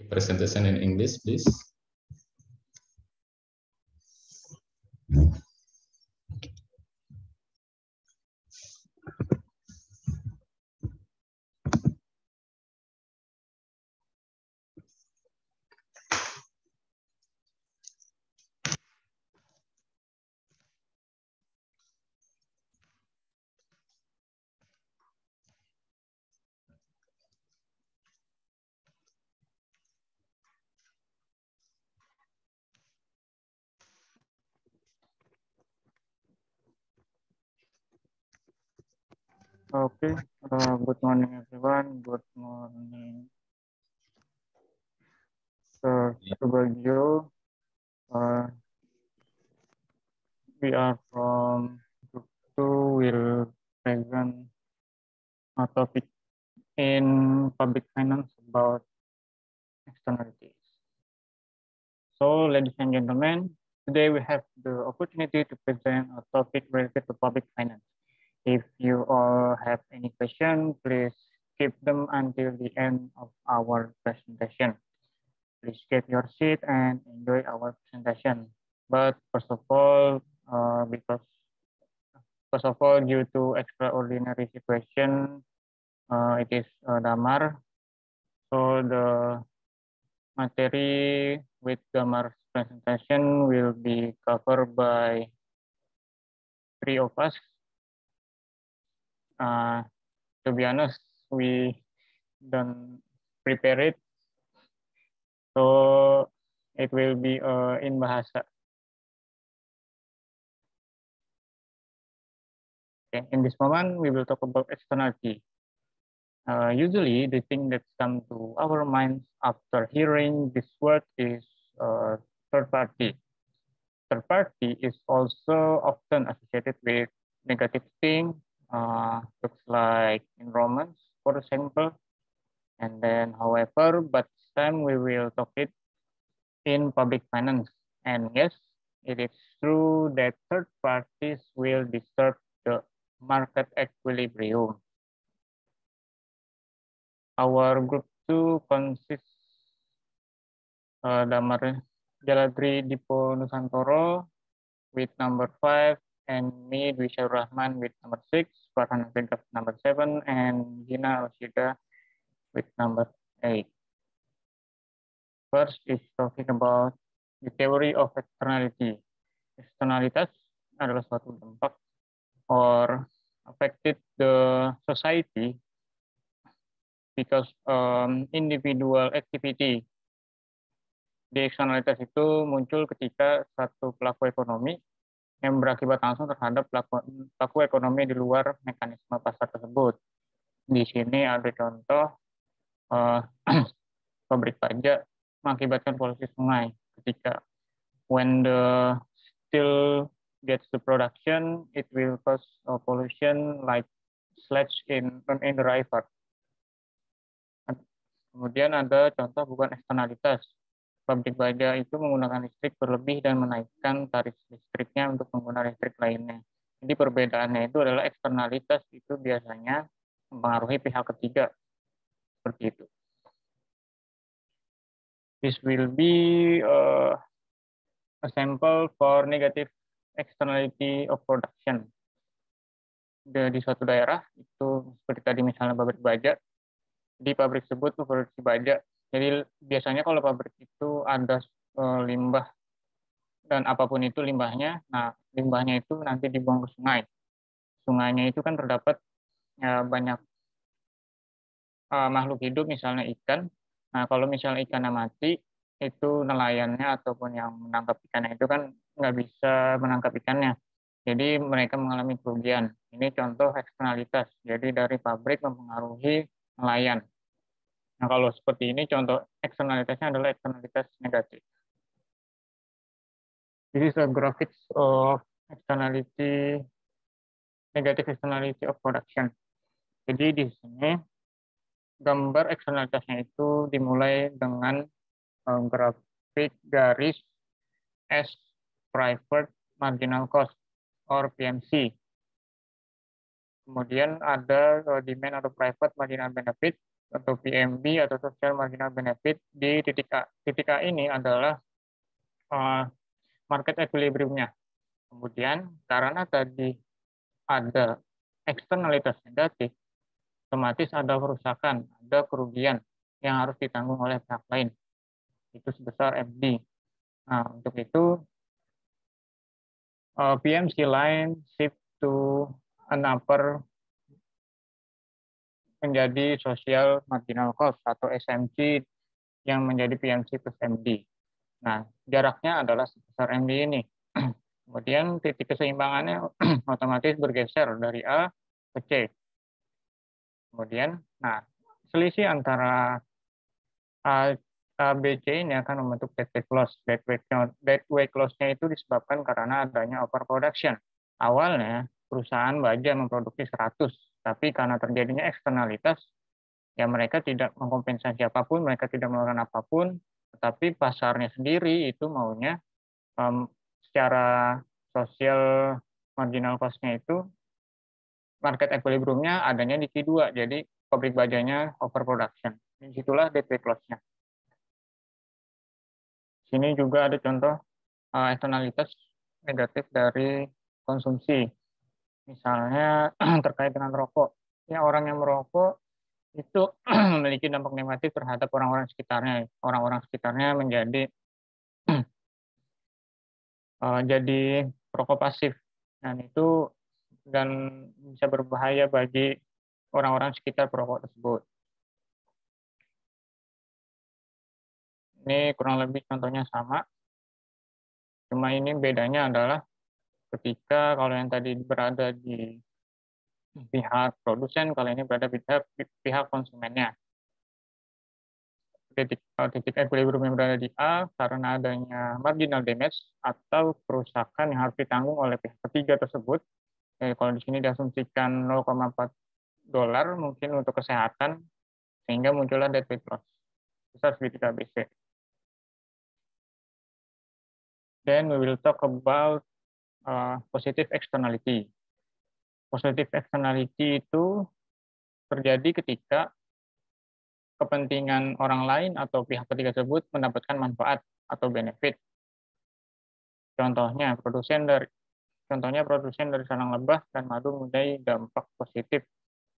presentation in English, please. Okay, good morning everyone. Good morning, Sir Subagio. We are from Group 2. Will present a topic in public finance about externalities. So, ladies and gentlemen, today we have the opportunity to present a topic related to public finance. If you all have any question, please keep them until the end of our presentation. Please get your seat and enjoy our presentation. But first of all, due to extraordinary situation, it is Damar. So the material with Damar's presentation will be covered by three of us. To be honest, we don't prepare it, so it will be in bahasa. Okay. In this moment, we will talk about externality. Usually, the thing that comes to our minds after hearing this word is third party. Third party is also often associated with negative things. Looks like enrollments, for example. And then, however, but this time we will talk it in public finance. And yes, it is true that third parties will disturb the market equilibrium. Our group 2 consists Damar Jaladri Dipo Nusantoro with number 5, and me, Dwi Syarul Rahman, with number 6, Farhan Afrinka number 7, and Gina Rashida with number 8. First is talking about the theory of externality. Externalitas adalah suatu dampak or affected the society because individual activity. Di eksternalitas itu muncul ketika satu pelaku ekonomi yang berakibat langsung terhadap pelaku ekonomi di luar mekanisme pasar tersebut. Di sini ada contoh pabrik pajak mengakibatkan polusi sungai ketika when the steel gets to production, it will cause pollution like sludge in the river. Kemudian ada contoh bukan eksternalitas. Pabrik baja itu menggunakan listrik berlebih dan menaikkan tarif listriknya untuk pengguna listrik lainnya. Jadi perbedaannya itu adalah eksternalitas itu biasanya mempengaruhi pihak ketiga. Seperti itu. This will be a sample for negative externality of production. Di suatu daerah, itu seperti tadi misalnya pabrik baja, di pabrik tersebut produksi baja. Jadi biasanya kalau pabrik itu ada limbah dan apapun itu limbahnya, nah limbahnya itu nanti dibuang ke sungai. Sungainya itu kan terdapat banyak makhluk hidup, misalnya ikan. Nah kalau misalnya ikannya mati, itu nelayannya ataupun yang menangkap ikannya itu kan nggak bisa menangkap ikannya. Jadi mereka mengalami kerugian. Ini contoh eksternalitas. Jadi dari pabrik mempengaruhi nelayan. Nah, kalau seperti ini, contoh eksternalitasnya adalah eksternalitas negatif. This is a graphics of externality, negative externality of production. Jadi di sini, gambar eksternalitasnya itu dimulai dengan grafik garis S private marginal cost or PMC. Kemudian ada demand atau private marginal benefit. atau PMB atau social marginal benefit di titik A. Titik A ini adalah market equilibrium-nya. Kemudian karena tadi ada eksternalitas negatif, otomatis ada kerusakan, ada kerugian yang harus ditanggung oleh pihak lain. Itu sebesar FD. Nah, untuk itu PMC line shift to an upper menjadi social marginal cost atau SMC yang menjadi PMC plus MD. Nah, jaraknya adalah sebesar MD ini. Kemudian titik keseimbangannya otomatis bergeser dari A ke C. Kemudian, nah, selisih antara A, B, C ini akan membentuk deadweight loss. Deadweight loss-nya itu disebabkan karena adanya overproduction. Awalnya, perusahaan baja memproduksi 100, tapi karena terjadinya eksternalitas, ya mereka tidak mengkompensasi apapun, mereka tidak melakukan apapun, tetapi pasarnya sendiri itu maunya secara sosial marginal cost-nya itu market equilibrium-nya adanya di Q2, jadi pabrik bajanya overproduction. Disitulah deadweight loss-nya. Sini juga ada contoh eksternalitas negatif dari konsumsi. Misalnya terkait dengan rokok. Ya, orang yang merokok itu memiliki dampak negatif terhadap orang-orang sekitarnya. Orang-orang sekitarnya menjadi jadi perokok pasif. Dan bisa berbahaya bagi orang-orang sekitar perokok tersebut. Ini kurang lebih contohnya sama. Cuma ini bedanya adalah ketika kalau yang tadi berada di pihak produsen, kalau ini berada di pihak konsumennya. Titik equilibrium yang berada di A karena adanya marginal damage atau kerusakan yang harus ditanggung oleh pihak ketiga tersebut. Kalau di sini diasumsikan $0,4 mungkin untuk kesehatan, sehingga muncullah deadweight loss besar segitiga ABC. Then we will talk about positive externality. Positive externality itu terjadi ketika kepentingan orang lain atau pihak ketiga tersebut mendapatkan manfaat atau benefit. Contohnya produsen dari sarang lebah dan madu mempunyai dampak positif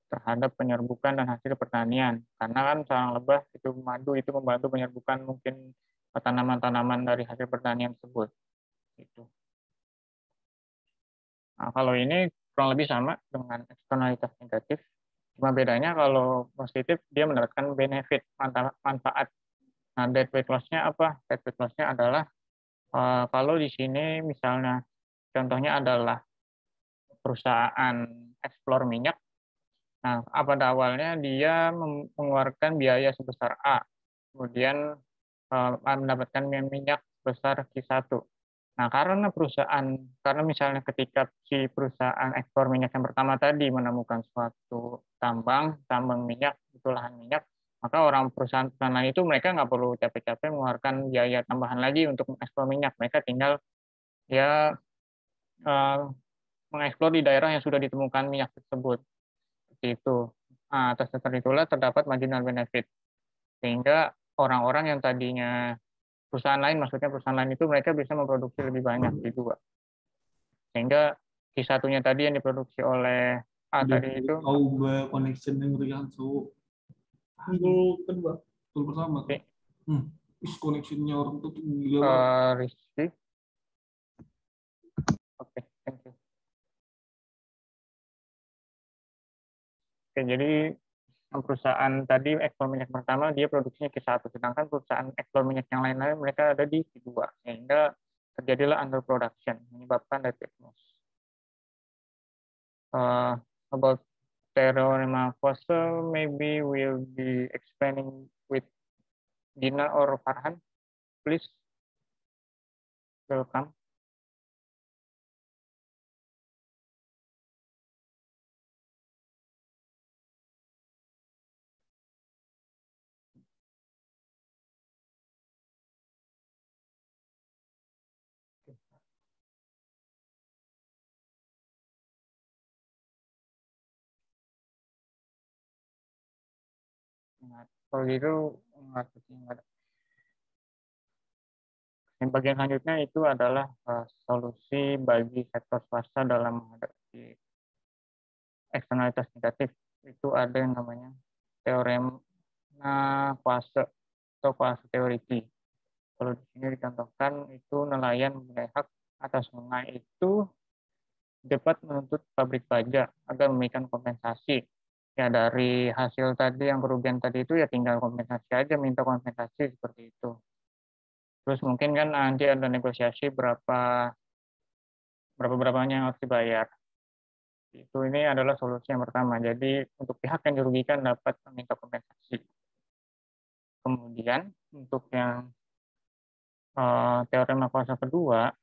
terhadap penyerbukan dan hasil pertanian. Karena kan sarang lebah itu madu itu membantu penyerbukan mungkin tanaman-tanaman dari hasil pertanian tersebut. Gitu. Nah, kalau ini kurang lebih sama dengan eksternalitas negatif. Cuma bedanya kalau positif dia mendapatkan benefit, manfaat. Nah, deadweight loss-nya apa? Deadweight loss-nya adalah kalau di sini misalnya contohnya adalah perusahaan eksplor minyak. Nah, pada awalnya dia mengeluarkan biaya sebesar A, kemudian mendapatkan minyak sebesar Q1. Nah, karena misalnya ketika si perusahaan ekspor minyak yang pertama tadi menemukan suatu tambang minyak, itu lahan minyak, maka perusahaan lain itu mereka nggak perlu capek-capek mengeluarkan biaya tambahan lagi untuk mengekspor minyak. Mereka tinggal ya mengeksplor di daerah yang sudah ditemukan minyak tersebut. Seperti itu. Nah, atas dasar itulah terdapat marginal benefit. Sehingga orang-orang yang tadinya maksudnya perusahaan lain itu mereka bisa memproduksi lebih banyak di dua. Sehingga Q1-nya tadi yang diproduksi oleh A tadi itu tahu connection yang berikan so itu kedua itu pertama tuh connectionnya orang tuh gila Rizky. Oke, thank you. Oke, jadi perusahaan tadi ekspor minyak pertama dia produksinya Q1, sedangkan perusahaan ekspor minyak yang lain-lain mereka ada di Q2, sehingga terjadilah underproduction menyebabkan deadweight loss. About Theorema Foster, maybe we'll be explaining with Dina or Farhan, please. Welcome. Kalau gitu ingat. Yang bagian selanjutnya itu adalah solusi bagi sektor swasta dalam menghadapi eksternalitas negatif. Itu ada yang namanya teorema Poisson atau Poisson teoriti. Kalau di sini dicontohkan itu nelayan mempunyai hak atas sungai itu dapat menuntut pabrik baja agar memberikan kompensasi. Ya dari hasil tadi yang kerugian tadi itu ya tinggal kompensasi aja, minta kompensasi seperti itu. Terus mungkin kan nanti ada negosiasi berapanya yang harus dibayar. Ini adalah solusi yang pertama. Jadi untuk pihak yang dirugikan dapat meminta kompensasi. Kemudian untuk yang teorema kuasa kedua,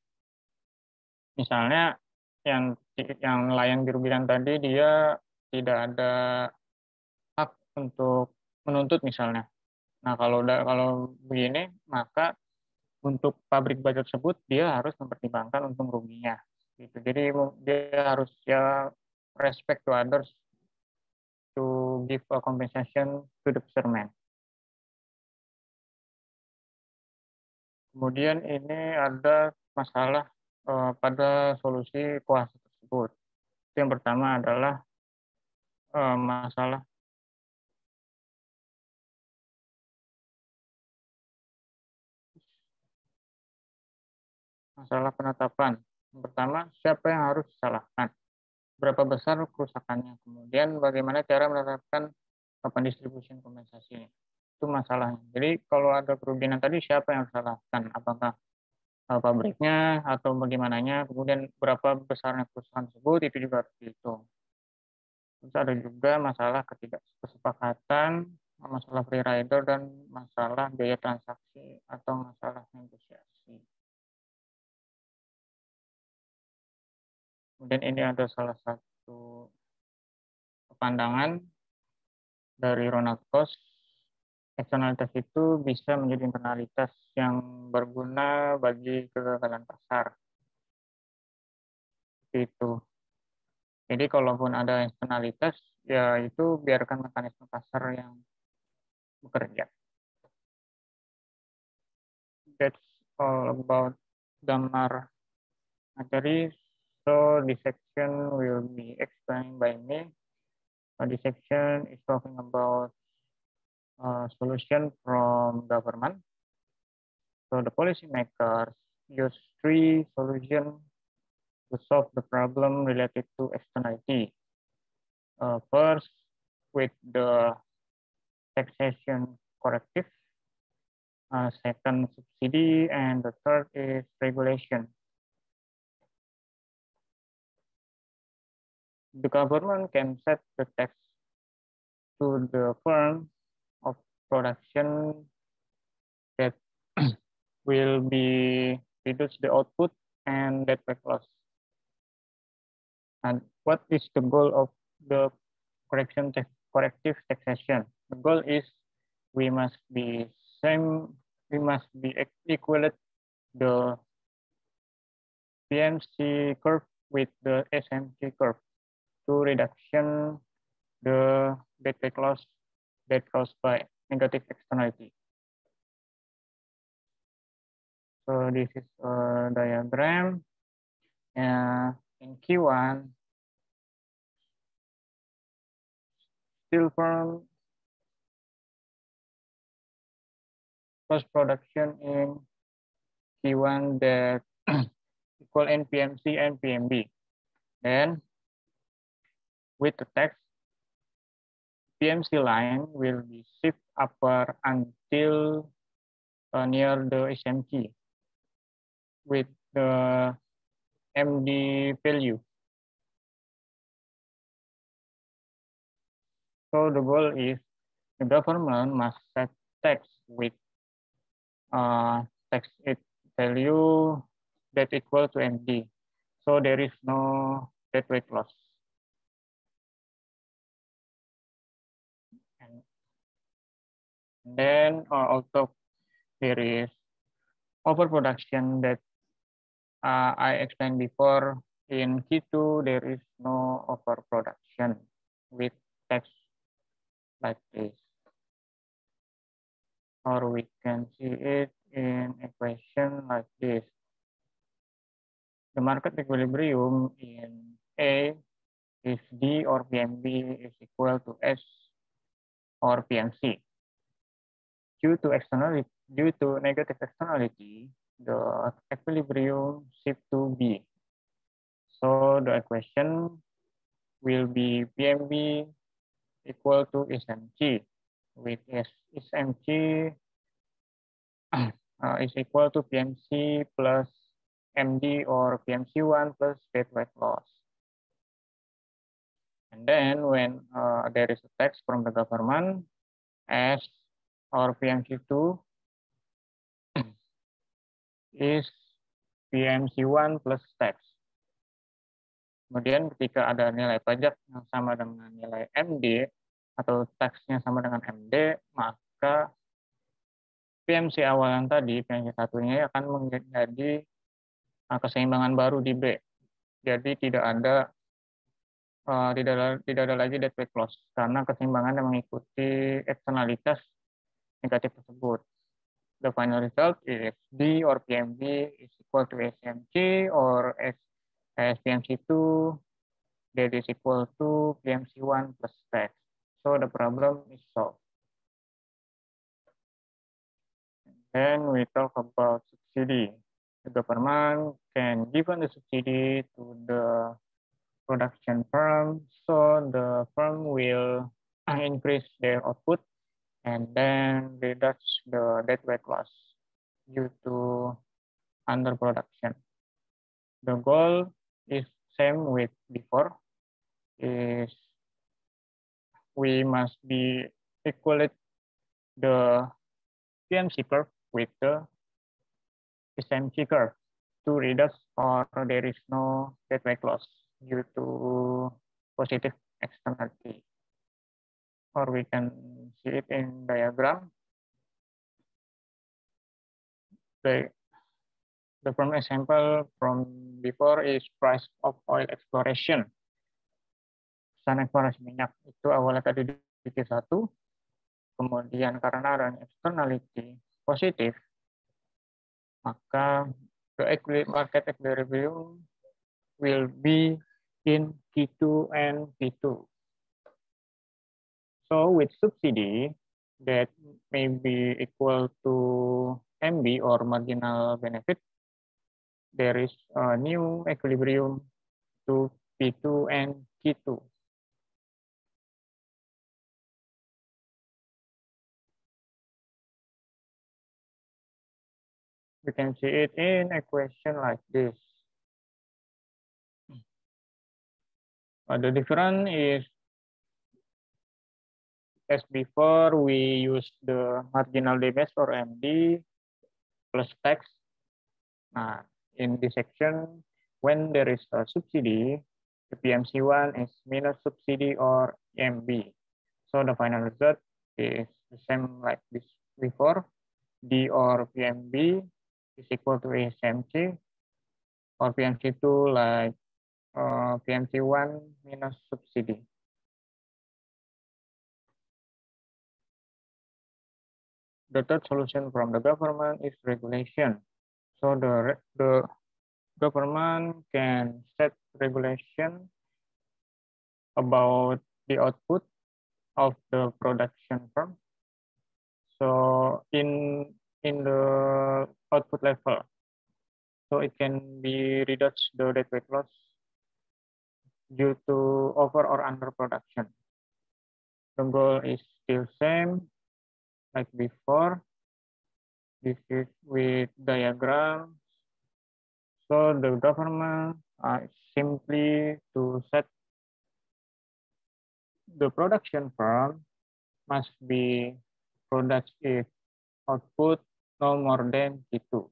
misalnya yang nelayan dirugikan tadi dia tidak ada hak untuk menuntut misalnya. Nah kalau begini maka untuk pabrik baja tersebut dia harus mempertimbangkan untung ruginya. Gitu. Jadi dia harus ya respect to others to give a compensation to the fisherman. Kemudian ini ada masalah pada solusi kuasa tersebut. Yang pertama adalah masalah penetapan. Yang pertama, siapa yang harus disalahkan? Berapa besar kerusakannya? Kemudian bagaimana cara menetapkan kapan distribusi kompensasinya? Itu masalahnya. Jadi kalau ada kerugian tadi siapa yang harus disalahkan? Apakah pabriknya atau bagaimananya? Kemudian berapa besarnya kerusakan tersebut itu juga harus dihitung. Terus ada juga masalah ketidaksepakatan, masalah free rider dan masalah biaya transaksi atau masalah negosiasi. Kemudian ini ada salah satu pandangan dari Ronald Coase, eksternalitas itu bisa menjadi internalitas yang berguna bagi kegagalan pasar. Itu. Jadi kalaupun ada eksternalitas, ya itu biarkan mekanisme pasar yang bekerja. That's all about gambar materi. So this section will be explained by me. This section is talking about solution from government. So the policymakers use 3 solutions to solve the problem related to externality. First, with the taxation corrective. Second, subsidy, and the third is regulation. The government can set the tax to the firm of production that will be reduce the output and that back loss. And what is the goal of the corrective taxation? The goal is we must be equal the PMC curve with the SMC curve to reduction the back loss that caused by negative externality. So this is a diagram. In Q1, steel firm cost production in Q1 that equal NPMC and PMB. Then with the tax, PMC line will be shift upward until near the SMC with the MD value. So the goal is the government must set tax with tax value that equal to MD. So there is no deadweight loss. And then also there is overproduction that I explained before. In Q2 there is no overproduction with tax like this. or we can see it in equation like this. The market equilibrium in A if D or PMB is equal to S or PMC. Due to negative externality, the equilibrium shift to B. So the equation will be PMB equal to SMG, with SMG is equal to PMC plus MD or PMC1 plus dead weight loss. And then when there is a tax from the government, S or PMC2 is PMC1 plus tax. Kemudian ketika ada nilai pajak yang sama dengan nilai MD atau taksnya sama dengan MD, maka PMC awal yang tadi, PMC satunya akan menjadi keseimbangan baru di B. Jadi tidak ada lagi dead weight loss karena keseimbangan yang mengikuti eksternalitas negatif tersebut. The final result is D or PMB is equal to SMG or SPMC2 that is equal to PMC1 plus tax. So the problem is solved. Then we talk about subsidy. The government can give the subsidy to the production firm, so the firm will increase their output and then reduce the dead weight loss due to underproduction. The goal is same with before, is we must be equate the PMC curve with the SMG curve to reduce or there is no dead weight loss due to positive externality. Or we can see it in diagram. The firm example from before is price of oil exploration. Pesan eksplorasi minyak itu awalnya tadi di Q1, kemudian karena ada externality positif, maka the market equilibrium will be in Q2 and P2. So with subsidy that may be equal to MB or marginal benefit, there is a new equilibrium to P2 and Q2. We can see it in a equation like this. The difference is, as before, we use the marginal damage or MD plus tax. Now, in this section, when there is a subsidy, the PMC1 is minus subsidy or MB. So the final result is the same like this before. D or PMB is equal to SMC or PMC2 like PMC1 minus subsidy. The third solution from the government is regulation. So the government can set regulation about the output of the production firm. So in the output level, so it can be reduced the dead weight loss due to over or under production. The goal is still same like before. This is with diagrams. So the government simply to set the production firm must be product if output no more than T2.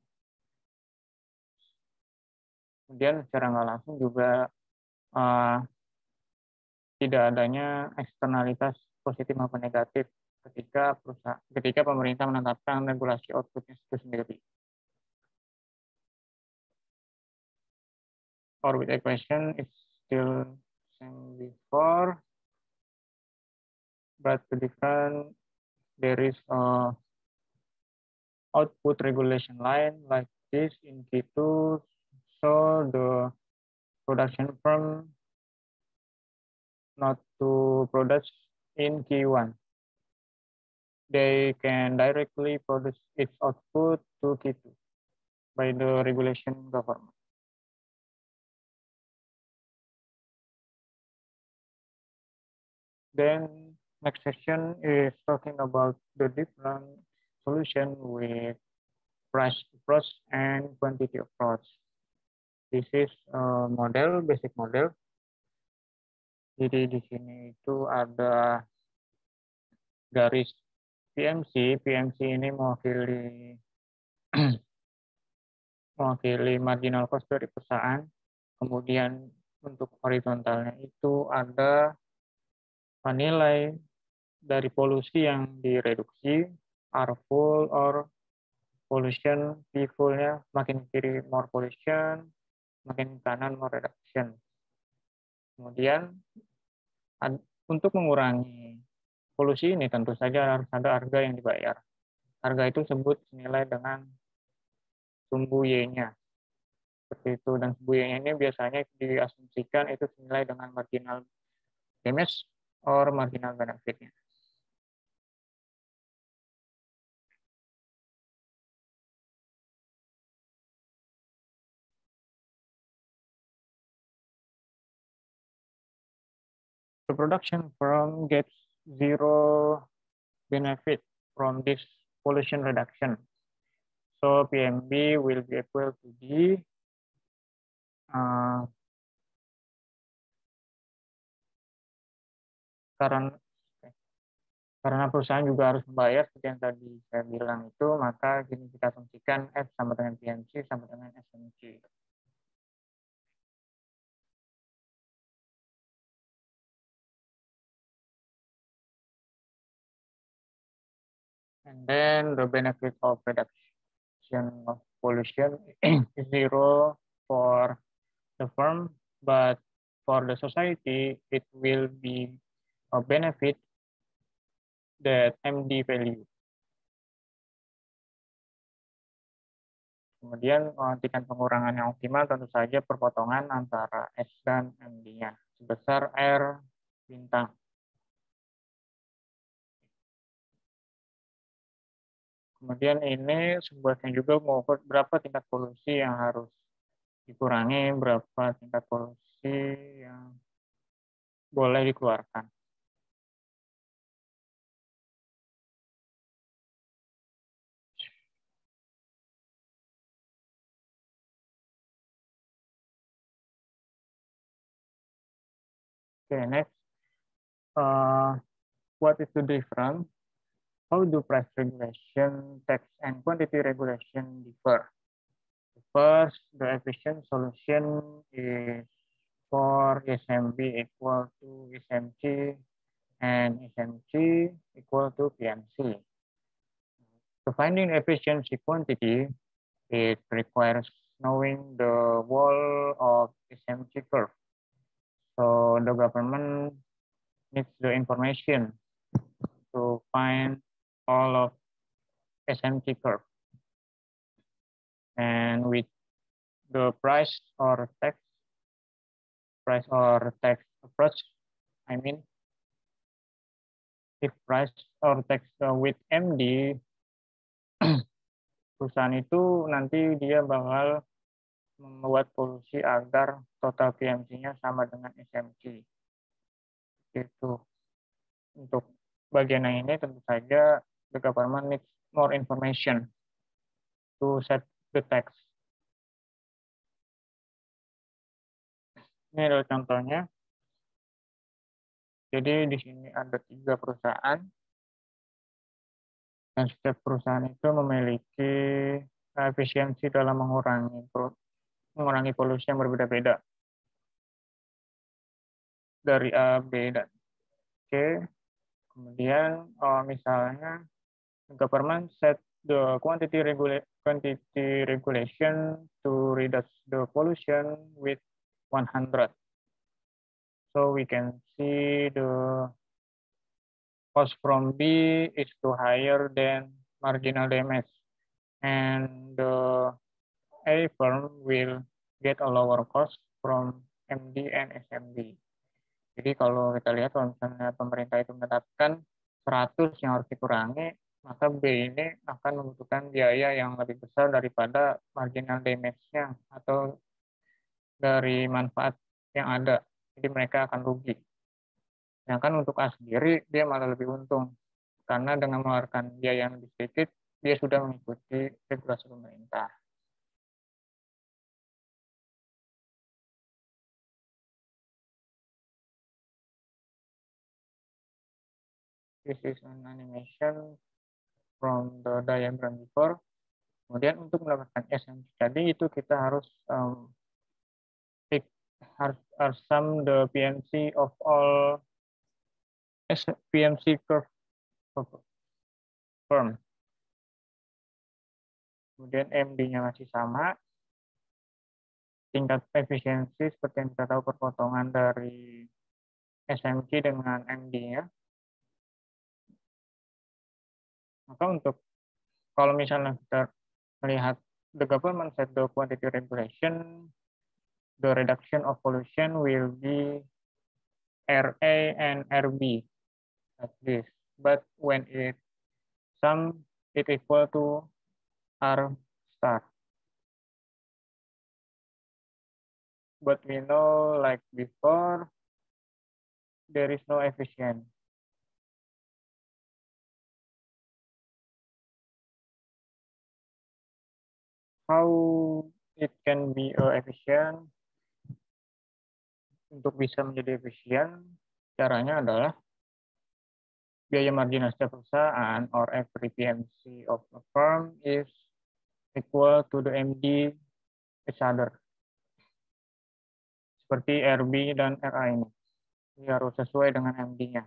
Kemudian secara nggak langsung juga tidak adanya eksternalitas positif maupun negatif ketika pemerintah menetapkan regulasi outputnya itu sendiri. Or with equation it's still same before, but the difference there is output regulation line like this in Q2, so the production firm not to produce in Q1. They can directly produce its output to Q2 by the regulation government. Then next section is talking about the different solution with price approach and quantity approach. This is a model, basic model. Jadi di sini itu ada garis PMC. PMC ini mewakili marginal cost dari perusahaan. Kemudian untuk horizontalnya itu ada nilai dari polusi yang direduksi, R full or pollution, P full-nya makin kiri more pollution, makin kanan more reduction. Kemudian untuk mengurangi polusi ini tentu saja harus ada harga yang dibayar. Harga itu sebut senilai dengan sumbu Y-nya. Seperti itu, dan sumbu Y-nya ini biasanya diasumsikan itu senilai dengan marginal damage or marginal benefit-nya. The production firm gets zero benefit from this pollution reduction. So PMB will be equal to D karena perusahaan juga harus membayar seperti yang tadi saya bilang itu, maka gini kita asumsikan F sama dengan PMC sama dengan SMC. And then the benefit of reduction of pollution is zero for the firm, but for the society, it will be a benefit that MD value. Kemudian tingkat pengurangan yang optimal tentu saja perpotongan antara S dan MD-nya sebesar R bintang. Kemudian ini sebuahnya juga mengukur berapa tingkat polusi yang harus dikurangi, berapa tingkat polusi yang boleh dikeluarkan. Okay, next, what is the difference? How do price regulation, tax, and quantity regulation differ? First, the efficient solution is for SMB equal to SMC and SMC equal to PMC. To finding efficiency quantity, it requires knowing the wall of SMC curve. So the government needs the information to find all of SMC curve. And with the price or tax approach, I mean, if price or tax with MD, perusahaan itu nanti dia bakal membuat polusi agar total PMC-nya sama dengan SMC. Itu untuk bagian yang ini tentu saja the government needs more information to set the tax. Ini adalah contohnya. Jadi di sini ada 3 perusahaan dan setiap perusahaan itu memiliki efisiensi dalam mengurangi polusi yang berbeda-beda dari A, B, dan C. Kemudian misalnya government set the quantity regulation to reduce the pollution with 100. So we can see the cost from B is too higher than marginal damage. and the A firm will get a lower cost from MD and SMD. Jadi kalau kita lihat kalau misalnya pemerintah itu menetapkan 100 yang harus dikurangi, maka B ini akan membutuhkan biaya yang lebih besar daripada marginal damage-nya atau dari manfaat yang ada. Jadi mereka akan rugi. Sedangkan untuk A sendiri, dia malah lebih untung. Karena dengan mengeluarkan biaya yang lebih sedikit, dia sudah mengikuti regulasi pemerintah. This is an animation from the diagram before. Kemudian untuk mendapatkan SMC tadi itu kita harus sum the PMC of all PMC curve firm. Kemudian MD-nya masih sama. Tingkat efisiensi seperti yang kita tahu perpotongan dari SMC dengan MD-nya. Maka untuk kalau misalnya kita melihat the government set the quantity regulation, the reduction of pollution will be RA and RB like this. But when it sum, it equal to R star. But we know like before, there is no efficient. How it can be efficient? Untuk bisa menjadi efisien, caranya adalah biaya marginal setiap perusahaan or every PMC of a firm is equal to the MD each other. Seperti RB dan RA ini. Ini harus sesuai dengan MD-nya.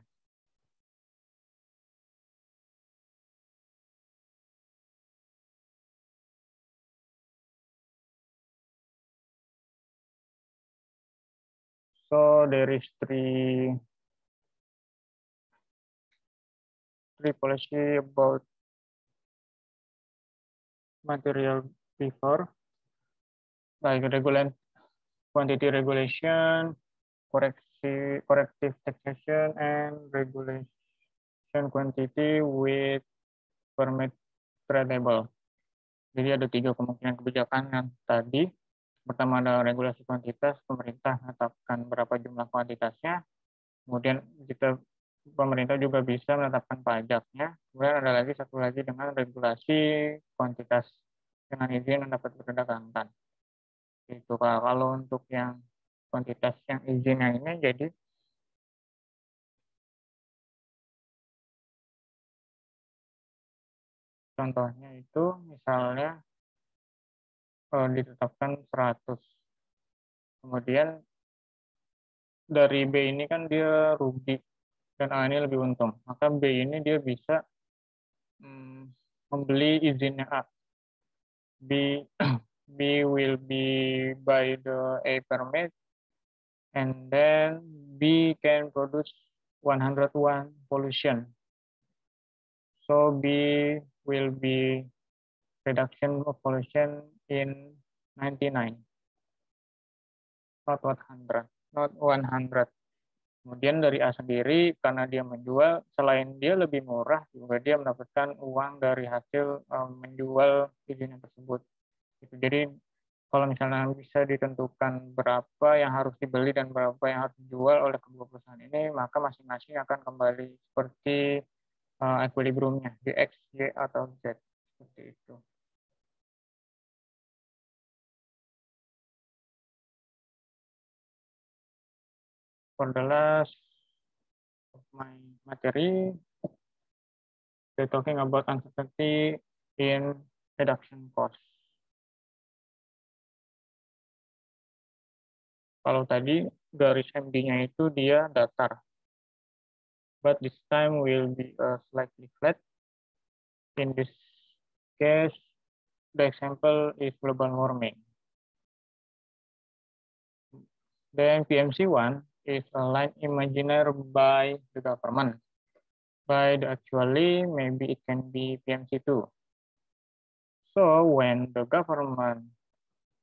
So there is three policy about material before, like quantity regulation, corrective taxation, and regulation quantity with permit tradable. Jadi ada 3 kemungkinan kebijakan yang tadi. Pertama ada regulasi kuantitas, pemerintah menetapkan berapa jumlah kuantitasnya. Kemudian pemerintah juga bisa menetapkan pajaknya. Kemudian ada lagi satu lagi dengan regulasi kuantitas dengan izin yang dapat diperdagangkan. Itu kalau untuk yang kuantitas yang izinnya ini jadi contohnya itu misalnya ditetapkan 100. Kemudian dari B ini kan dia rugi dan A ini lebih untung. Maka B ini dia bisa membeli izinnya A. B will be by the A permit and then B can produce 101 pollution. So B will be reduction of pollution in 99, not 100, not 100. Kemudian dari A sendiri, karena dia menjual, selain dia lebih murah, juga dia mendapatkan uang dari hasil menjual izin tersebut. Jadi kalau misalnya bisa ditentukan berapa yang harus dibeli dan berapa yang harus dijual oleh kedua perusahaan ini, maka masing-masing akan kembali seperti equilibriumnya di X, Y, atau Z. Seperti itu. For the last of my materi, we're talking about uncertainty in reduction cost. Kalau tadi garis MD-nya itu dia datar. But this time will be slightly flat. In this case, the example is global warming. Then PMC1 is a line imagined by the government. By the actually, maybe it can be PMC2. So when the government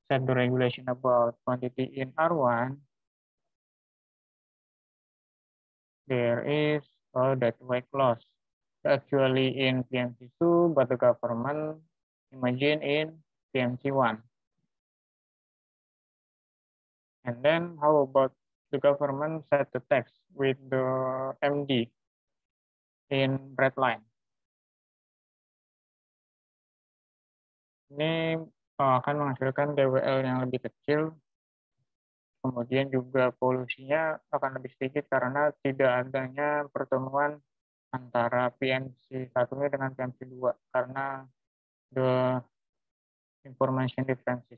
set the regulation about quantity in R1, there is a deadweight clause. Actually in PMC2, but the government imagine in PMC1. And then how about the government set the text with the MD in red line? Ini akan menghasilkan DWL yang lebih kecil, kemudian juga polusinya akan lebih sedikit karena tidak adanya pertemuan antara PMC1 dengan PMC2 karena the information differences.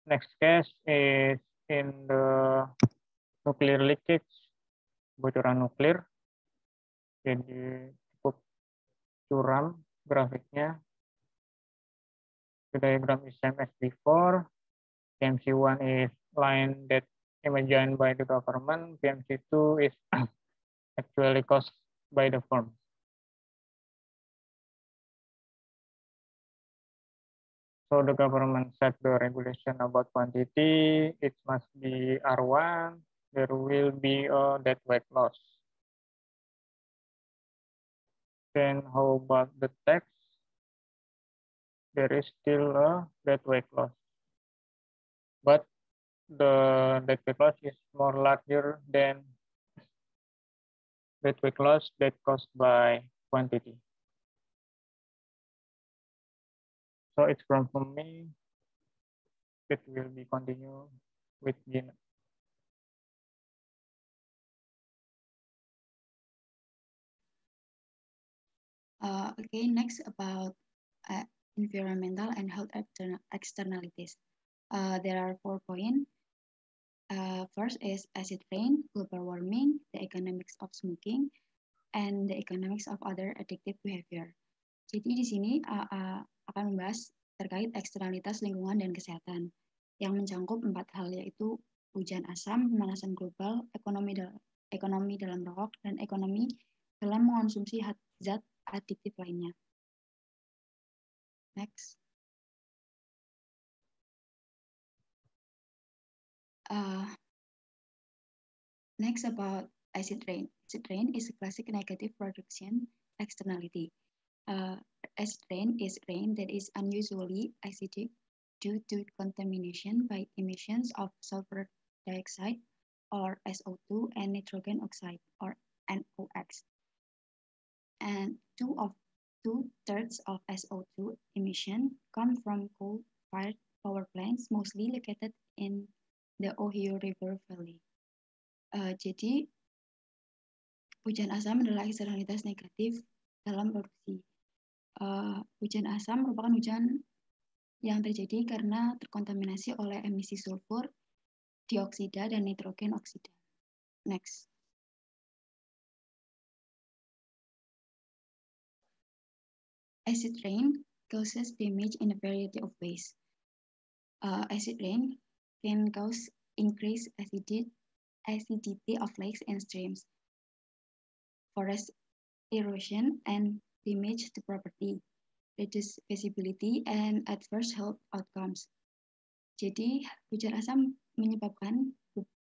Next case is in the nuclear leakage, bocoran nuklir. Jadi cukup curam grafiknya. The diagram is same as before. PMC1 is line that imagined by the government. PMC2 is actually caused by the firm. So the government set the regulation about quantity. It must be R1. There will be a deadweight clause. Then how about the text? There is still a deadweight clause. But the deadweight clause is more larger than deadweight clause that caused by quantity. So it's from me. It will be continue with Gina. Okay, next about environmental and health externalities. There are 4 points. First is acid rain, global warming, the economics of smoking, and the economics of other addictive behavior. Jadi di sini akan membahas terkait eksternalitas lingkungan dan kesehatan yang mencangkup 4 hal, yaitu hujan asam, pemanasan global, ekonomi dalam rokok, dan ekonomi dalam mengonsumsi zat adiktif lainnya. Next. Next about acid rain. Acid rain is a classic negative production externality. Acid rain is rain that is unusually acidic due to contamination by emissions of sulfur dioxide or SO2 and nitrogen oxide or NOx. And two-thirds of SO2 emission come from coal-fired power plants, mostly located in the Ohio River Valley. Jadi, hujan asam adalah eksternalitas negatif dalam produksi. Hujan asam merupakan hujan yang terjadi karena terkontaminasi oleh emisi sulfur, dioksida, dan nitrogen oksida. Next. Acid rain causes damage in a variety of ways. Acid rain can cause increased acidity of lakes and streams, forest erosion, and damage to property, reduce visibility, and adverse health outcomes. Jadi, hujan asam menyebabkan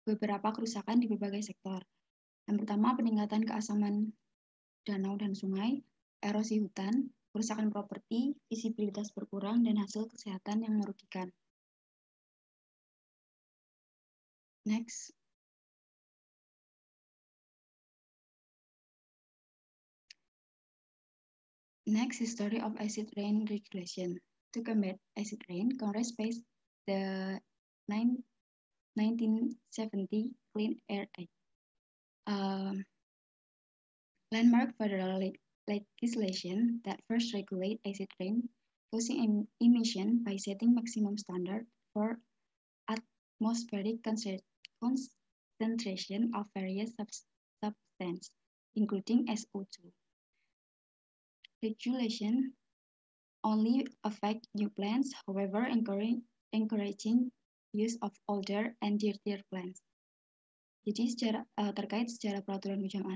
beberapa kerusakan di berbagai sektor. Yang pertama, peningkatan keasaman danau dan sungai, erosi hutan, kerusakan properti, visibilitas berkurang, dan hasil kesehatan yang merugikan. Next. Next, history of acid rain regulation. To combat acid rain, Congress passed the 1970 Clean Air Act. Landmark federal legislation that first regulate acid rain causing emission by setting maximum standard for atmospheric concentration of various substances, including SO2. Regulation only affect new plants, however, encouraging use of older and dirtier plants. Jadi terkait secara peraturan hujan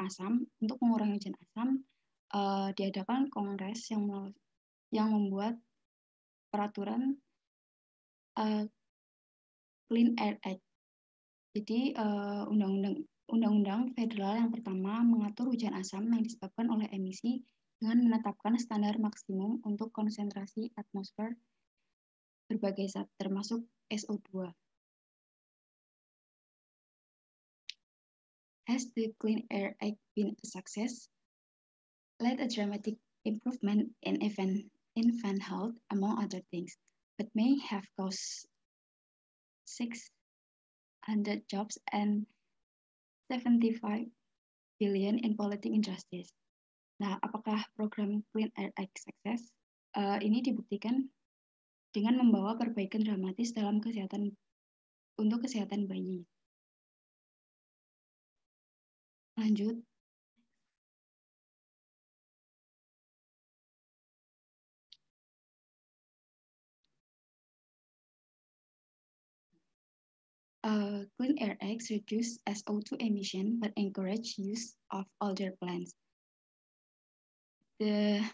asam untuk mengurangi hujan asam diadakan kongres yang membuat peraturan Clean Air Act. Jadi undang-undang federal yang pertama mengatur hujan asam yang disebabkan oleh emisi dengan menetapkan standar maksimum untuk konsentrasi atmosfer berbagai zat termasuk SO2. Has the Clean Air Act been a success? Led a dramatic improvement in infant health, among other things, but may have caused 600 jobs and 75 billion in politic injustice. Nah, apakah program Clean Air Act sukses? Ini dibuktikan dengan membawa perbaikan dramatis dalam kesehatan bayi. Lanjut. Clean Air Act reduce SO2 emission but encourage use of older plants. The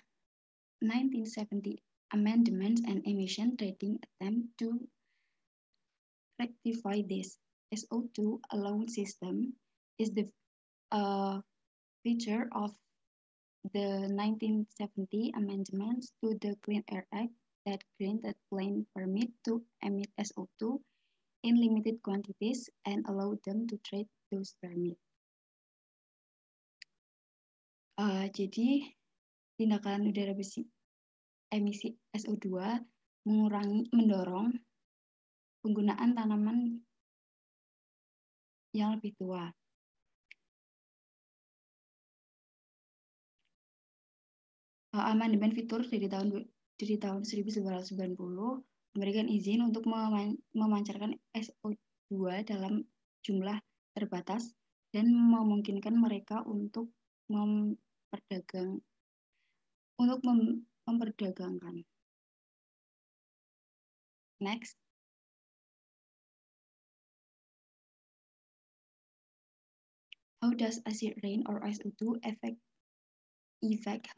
1970 amendments and emission trading attempt to rectify this. SO2 allowance system is the feature of the 1970 amendments to the Clean Air Act that granted plane permit to emit SO2 in limited quantities and allow them to trade those permits. Jadi tindakan udara bersih emisi SO2 mendorong penggunaan tanaman yang lebih tua. Amandemen fitur dari tahun 1990 memberikan izin untuk memancarkan SO2 dalam jumlah terbatas dan memungkinkan mereka untuk memperdagangkan. Next. How does acid rain or SO2 affect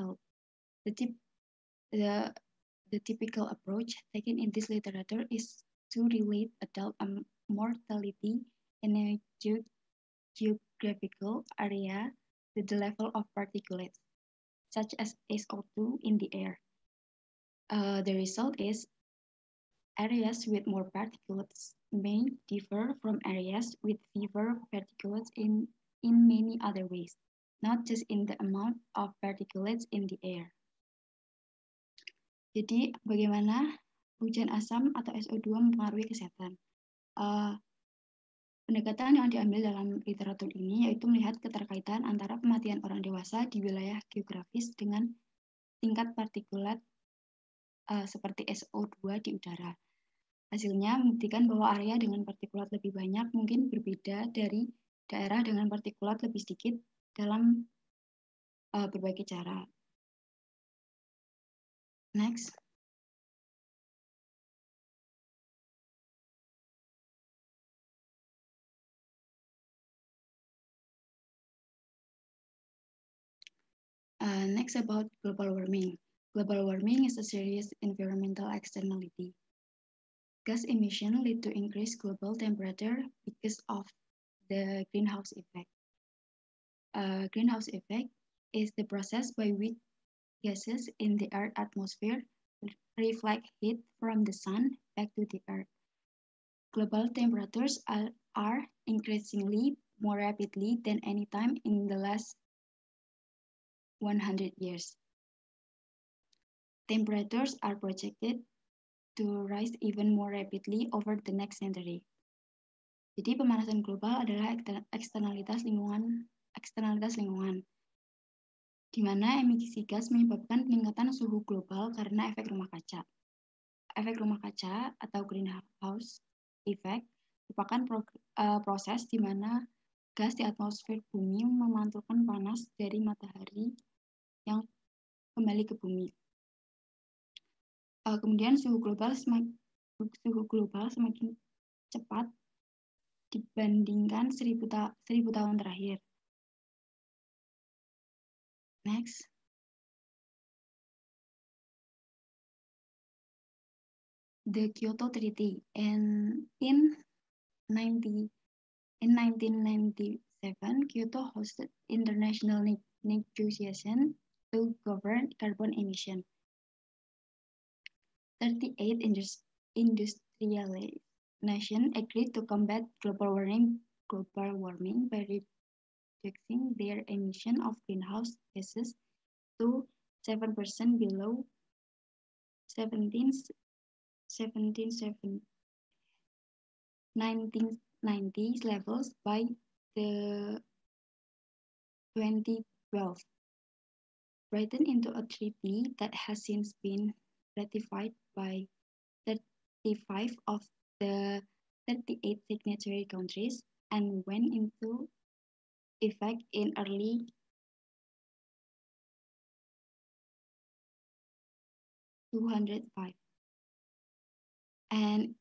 health? The typical approach taken in this literature is to relate adult mortality in a geographical area to the level of particulates, such as SO2 in the air. The result is areas with more particulates may differ from areas with fewer particulates in many other ways, not just in the amount of particulates in the air. Jadi, bagaimana hujan asam atau SO2 mempengaruhi kesehatan? Pendekatan yang diambil dalam literatur ini yaitu melihat keterkaitan antara kematian orang dewasa di wilayah geografis dengan tingkat partikulat seperti SO2 di udara. Hasilnya membuktikan bahwa area dengan partikulat lebih banyak mungkin berbeda dari daerah dengan partikulat lebih sedikit dalam berbagai cara. Next. Next about global warming. Global warming is a serious environmental externality. Gas emission lead to increased global temperature because of the greenhouse effect. Greenhouse effect is the process by which gases in the Earth's atmosphere reflect heat from the sun back to the Earth. Global temperatures are increasingly more rapidly than any time in the last 100 years. Temperatures are projected to rise even more rapidly over the next century. Jadi pemanasan global adalah eksternalitas lingkungan, di mana emisi gas menyebabkan peningkatan suhu global karena efek rumah kaca. Efek rumah kaca atau greenhouse effect merupakan proses di mana gas di atmosfer bumi memantulkan panas dari matahari yang kembali ke bumi. Kemudian suhu global semakin cepat dibandingkan 1000 tahun terakhir. Next. The Kyoto Treaty. And in 1997, Kyoto hosted international negotiation to govern carbon emission. 38 industrial nations agreed to combat global warming by reducing their emission of greenhouse gases to 7% below 1990s levels by the 2012. Written into a treaty that has since been ratified by 35 of the 38 signatory countries and went into effect in early 2005. And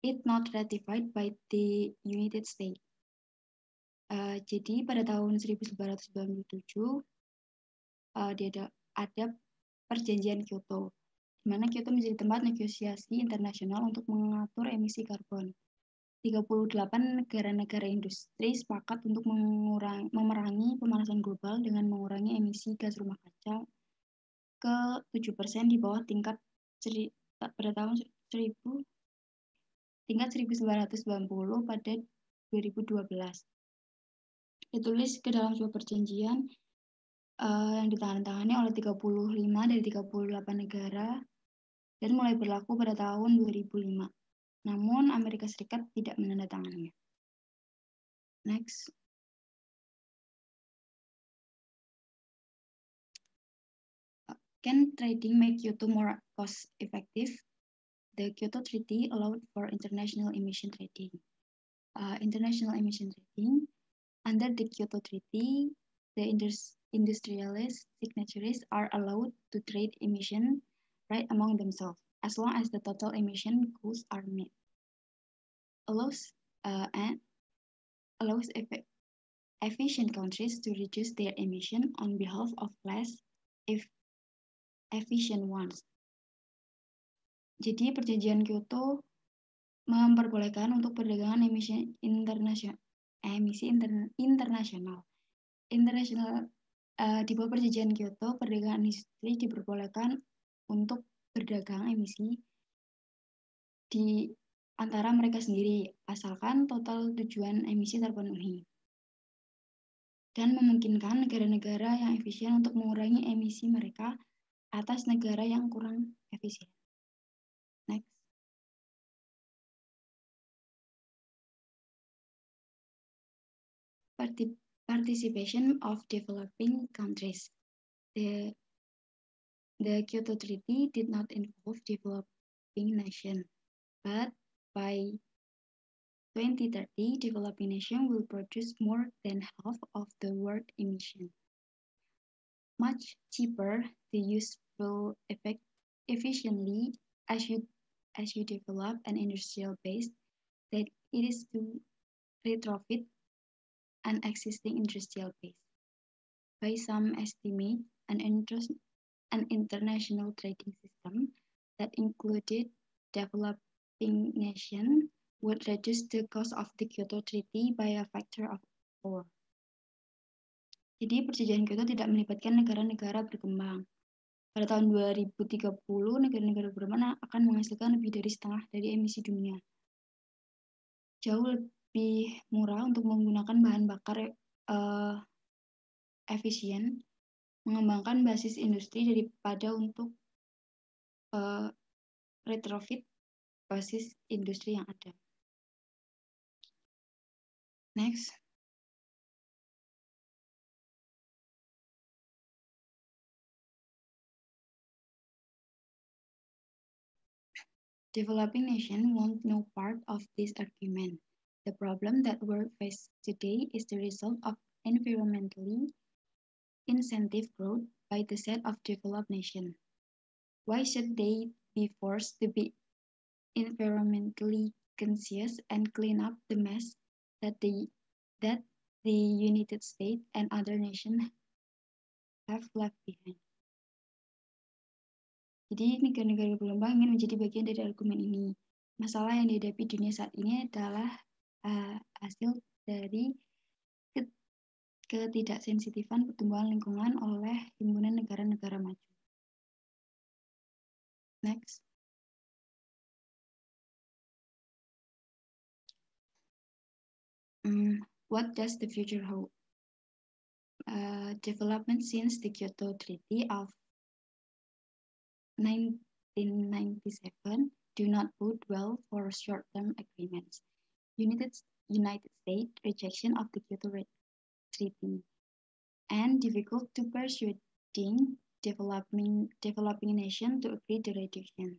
it not ratified by the United States. Jadi pada tahun 1997 ada perjanjian Kyoto, di mana Kyoto menjadi tempat negosiasi internasional untuk mengatur emisi karbon. 38 negara-negara industri sepakat untuk memerangi pemanasan global dengan mengurangi emisi gas rumah kaca ke 7% di bawah tingkat pada tahun 1990 pada 2012. Ditulis ke dalam sebuah perjanjian yang ditandatangani oleh 35 dari 38 negara dan mulai berlaku pada tahun 2005. Namun Amerika Serikat tidak menandatanganinya. Next. Can trading make Kyoto more cost effective? The Kyoto Treaty allowed for international emission trading. International emission trading. Under the Kyoto Treaty, the industrialist signatories are allowed to trade emission right among themselves, as long as the total emission goals are met. Allows efficient countries to reduce their emission on behalf of less efficient ones. Jadi perjanjian Kyoto memperbolehkan untuk perdagangan emisi internasional. Di bawah perjanjian Kyoto, perdagangan industri diperbolehkan untuk berdagang emisi di antara mereka sendiri, asalkan total tujuan emisi terpenuhi. Dan memungkinkan negara-negara yang efisien untuk mengurangi emisi mereka atas negara yang kurang efisien. Next. Participation of developing countries. The Kyoto Treaty did not involve developing nations, but by 2030, developing nations will produce more than half of the world emission. Much cheaper to use will efficiently as you develop an industrial base that it is to retrofit an existing industrial base. By some estimate, an international trading system that included developing nations would reduce the cost of the Kyoto Treaty by a factor of 4. Jadi perjanjian Kyoto tidak melibatkan negara-negara berkembang. Pada tahun 2030, negara-negara berkembang akan menghasilkan lebih dari setengah dari emisi dunia. Jauh lebih murah untuk menggunakan bahan bakar efisien, mengembangkan basis industri daripada untuk retrofit basis industri yang ada. Next. Developing nations want no part of this argument. The problem that we face today is the result of environmentally incentive growth by the set of developed nations. Why should they be forced to be environmentally conscious and clean up the mess that the United States and other nations have left behind. Jadi negara-negara berkembang ingin menjadi bagian dari argumen ini. Masalah yang dihadapi dunia saat ini adalah hasil dari ketidaksensitifan pertumbuhan lingkungan oleh himpunan negara-negara maju. Next. What does the future hold? Development since the Kyoto Treaty of 1997 do not bode well for short-term agreements. United States rejection of the Kyoto Treaty and difficult to persuading developing nation to agree to reduction.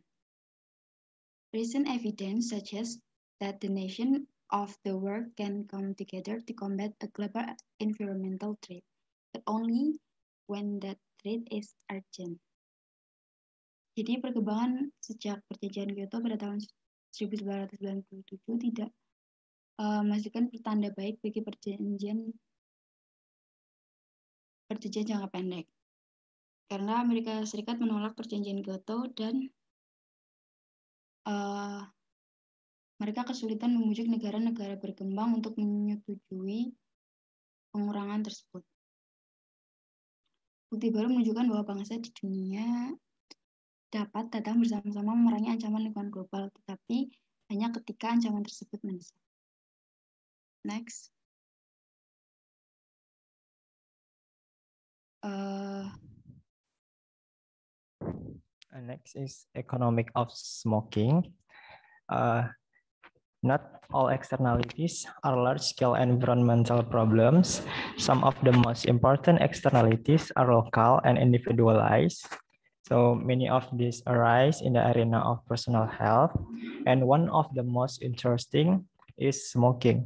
Recent evidence suggests that the nation of the world can come together to combat a global environmental threat, but only when that threat is urgent. Jadi perkembangan sejak perjanjian Kyoto pada tahun 1997 tidak memastikan pertanda baik bagi perjanjian jangka pendek. Karena Amerika Serikat menolak perjanjian Kyoto dan mereka kesulitan membujuk negara-negara berkembang untuk menyetujui pengurangan tersebut. Bukti baru menunjukkan bahwa bangsa di dunia dapat datang bersama-sama memerangi ancaman lingkungan global, tetapi hanya ketika ancaman tersebut mendesak. Next. Next is economic of smoking. Not all externalities are large-scale environmental problems. Some of the most important externalities are local and individualized. So many of these arise in the arena of personal health, and one of the most interesting is smoking.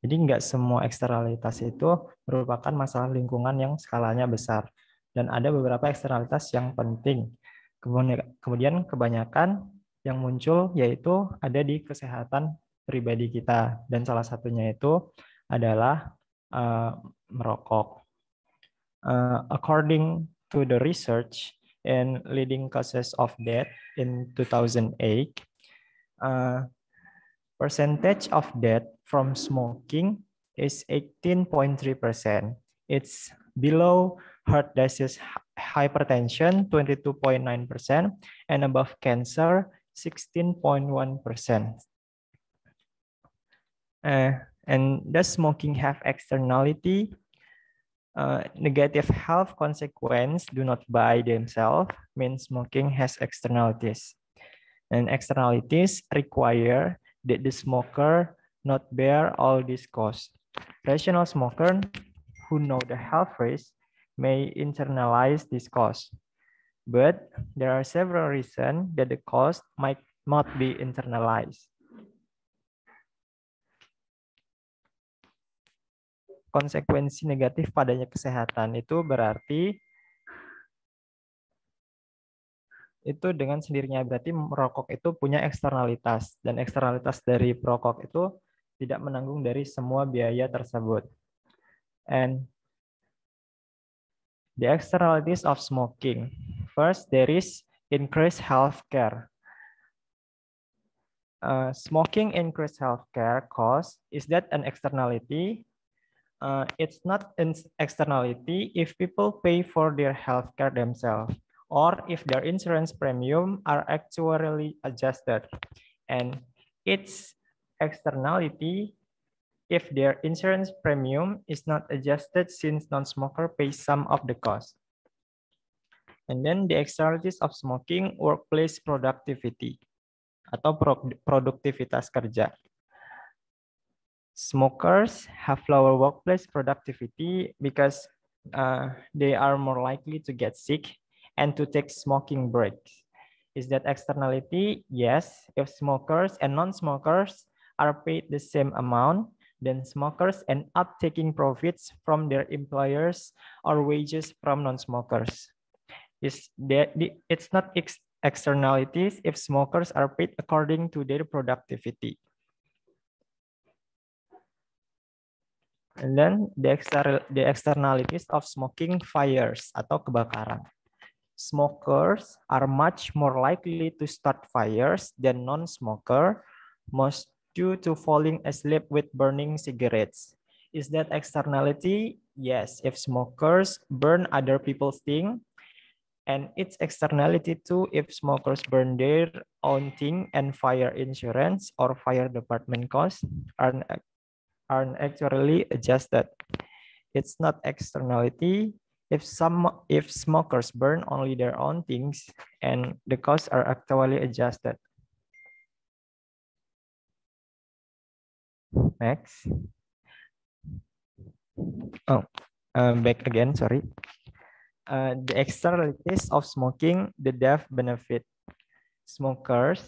Jadi nggak semua eksternalitas itu merupakan masalah lingkungan yang skalanya besar, dan ada beberapa eksternalitas yang penting. Kemudian kebanyakan yang muncul yaitu ada di kesehatan pribadi kita, dan salah satunya itu adalah merokok. According to the research and leading causes of death in 2008, percentage of death from smoking is 18.3%. It's below heart disease, hypertension 22.9%, and above cancer 16.1%. And does smoking have externality? Negative health consequences do not by themselves mean smoking has externalities. And externalities require that the smoker not bear all these costs. Rational smokers who know the health risks may internalize this cost. But there are several reasons that the cost might not be internalized. Konsekuensi negatif padanya kesehatan itu berarti itu dengan sendirinya berarti merokok itu punya eksternalitas, dan eksternalitas dari perokok itu tidak menanggung dari semua biaya tersebut. And the externalities of smoking. First, there is increased healthcare. Smoking increased healthcare cost. Is that an externality? It's not an externality if people pay for their healthcare themselves, or if their insurance premium are actuarially adjusted. And it's externality if their insurance premium is not adjusted since non-smoker pays some of the cost. And then the externalities of smoking, workplace productivity atau produktivitas kerja. Smokers have lower workplace productivity because they are more likely to get sick and to take smoking breaks. Is that externality? Yes. If smokers and non-smokers are paid the same amount, then smokers end up taking profits from their employers or wages from non-smokers. It's not externalities if smokers are paid according to their productivity. And then the externalities of smoking, fires atau kebakaran. Smokers are much more likely to start fires than non-smoker, most due to falling asleep with burning cigarettes. Is that externality? Yes, if smokers burn other people's things, and its externality too if smokers burn their own thing, and fire insurance or fire department costs aren't actually adjusted. It's not externality if smokers burn only their own things and the costs are actually adjusted. Next. Oh, back again, sorry. The externalities of smoking, the death benefit. Smokers,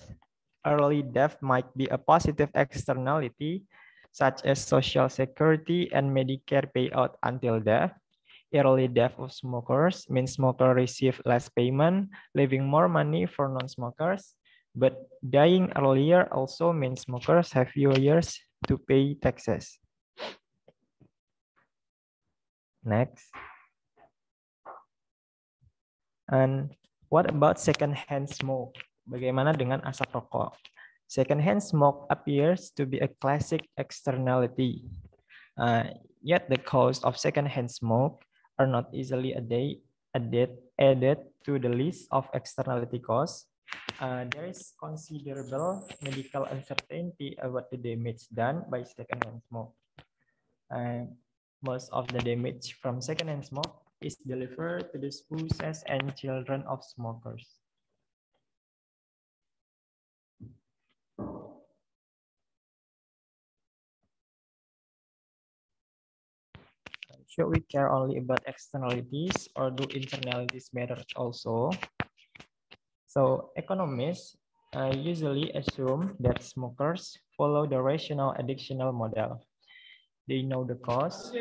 early death might be a positive externality, such as Social Security and Medicare payout until death. Early death of smokers means smokers receive less payment, leaving more money for non-smokers. But dying earlier also means smokers have fewer years to pay taxes. Next. And what about secondhand smoke? Bagaimana dengan asap rokok? Secondhand smoke appears to be a classic externality. Yet the cost of secondhand smoke are not easily added to the list of externality costs. There is considerable medical uncertainty about the damage done by secondhand smoke. Most of the damage from secondhand smoke is delivered to the spouses and children of smokers. Should we care only about externalities or do internalities matter also? So economists usually assume that smokers follow the rational addictional model. They know the cost.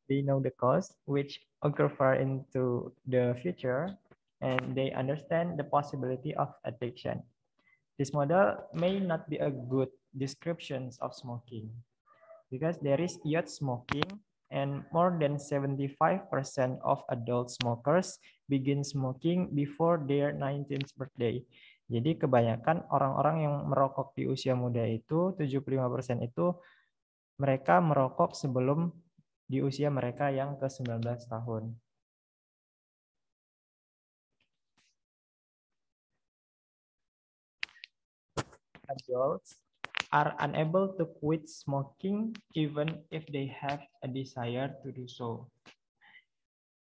They know the cost which occur far into the future, and they understand the possibility of addiction. This model may not be a good description of smoking because there is youth smoking and more than 75% of adult smokers begin smoking before their 19th birthday. Jadi kebanyakan orang-orang yang merokok di usia muda itu, 75% itu mereka merokok sebelum di usia mereka yang ke-19 tahun. Adults are unable to quit smoking even if they have a desire to do so.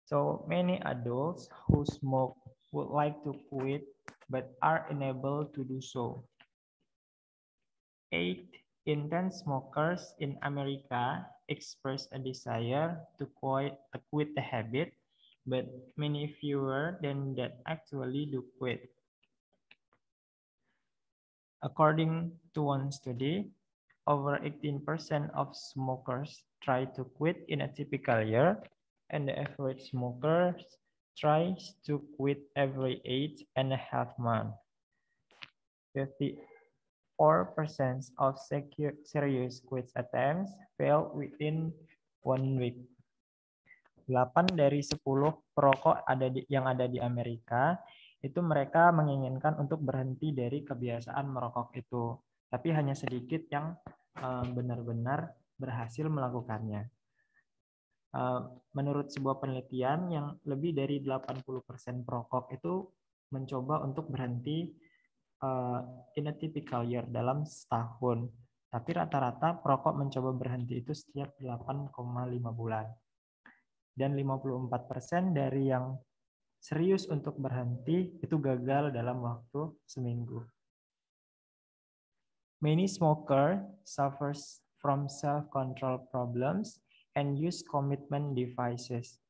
So many adults who smoke would like to quit but are unable to do so. 8 in 10 smokers in America express a desire to quit the habit, but many fewer than that actually do quit. According to one study, over 18% of smokers try to quit in a typical year, and the average smoker tries to quit every 8.5 months. 54% of serious quit attempts fail within 1 week. 8 dari 10 perokok yang ada di Amerika itu mereka menginginkan untuk berhenti dari kebiasaan merokok itu, tapi hanya sedikit yang benar-benar berhasil melakukannya. Menurut sebuah penelitian yang lebih dari 80% perokok itu mencoba untuk berhenti in a typical year dalam setahun, tapi rata-rata perokok mencoba berhenti itu setiap 8,5 bulan. Dan 54% dari yang serius untuk berhenti itu gagal dalam waktu seminggu. Many smokers suffers from self-control problems and use commitment devices.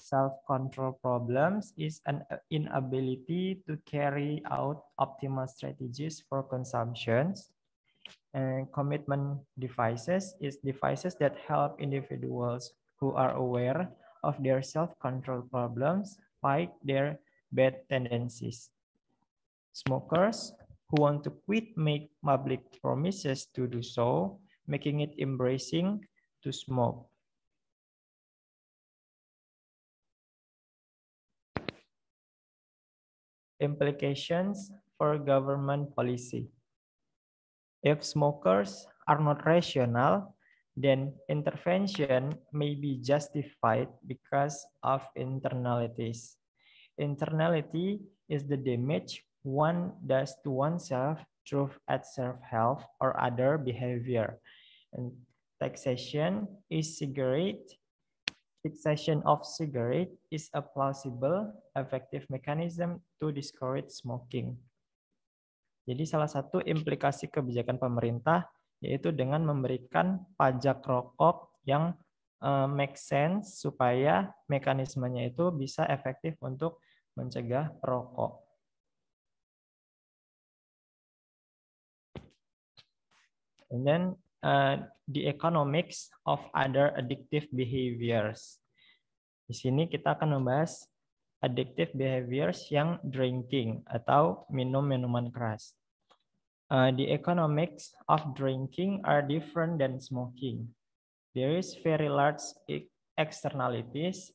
Self-control problems is an inability to carry out optimal strategies for consumption. And commitment devices is devices that help individuals who are aware of their self-control problems fight their bad tendencies. Smokers who want to quit make public promises to do so, making it embracing to smoke. Implications for government policy. If smokers are not rational, then intervention may be justified because of internalities. Internality is the damage one does to oneself through self-help or other behavior. And taxation of cigarette is a plausible, effective mechanism to discourage smoking. Jadi salah satu implikasi kebijakan pemerintah yaitu dengan memberikan pajak rokok yang make sense supaya mekanismenya itu bisa efektif untuk mencegah perokok. And then the economics of other addictive behaviors. Di sini kita akan membahas addictive behaviors yang drinking atau minum minuman keras. The economics of drinking are different than smoking. There is very large externalities,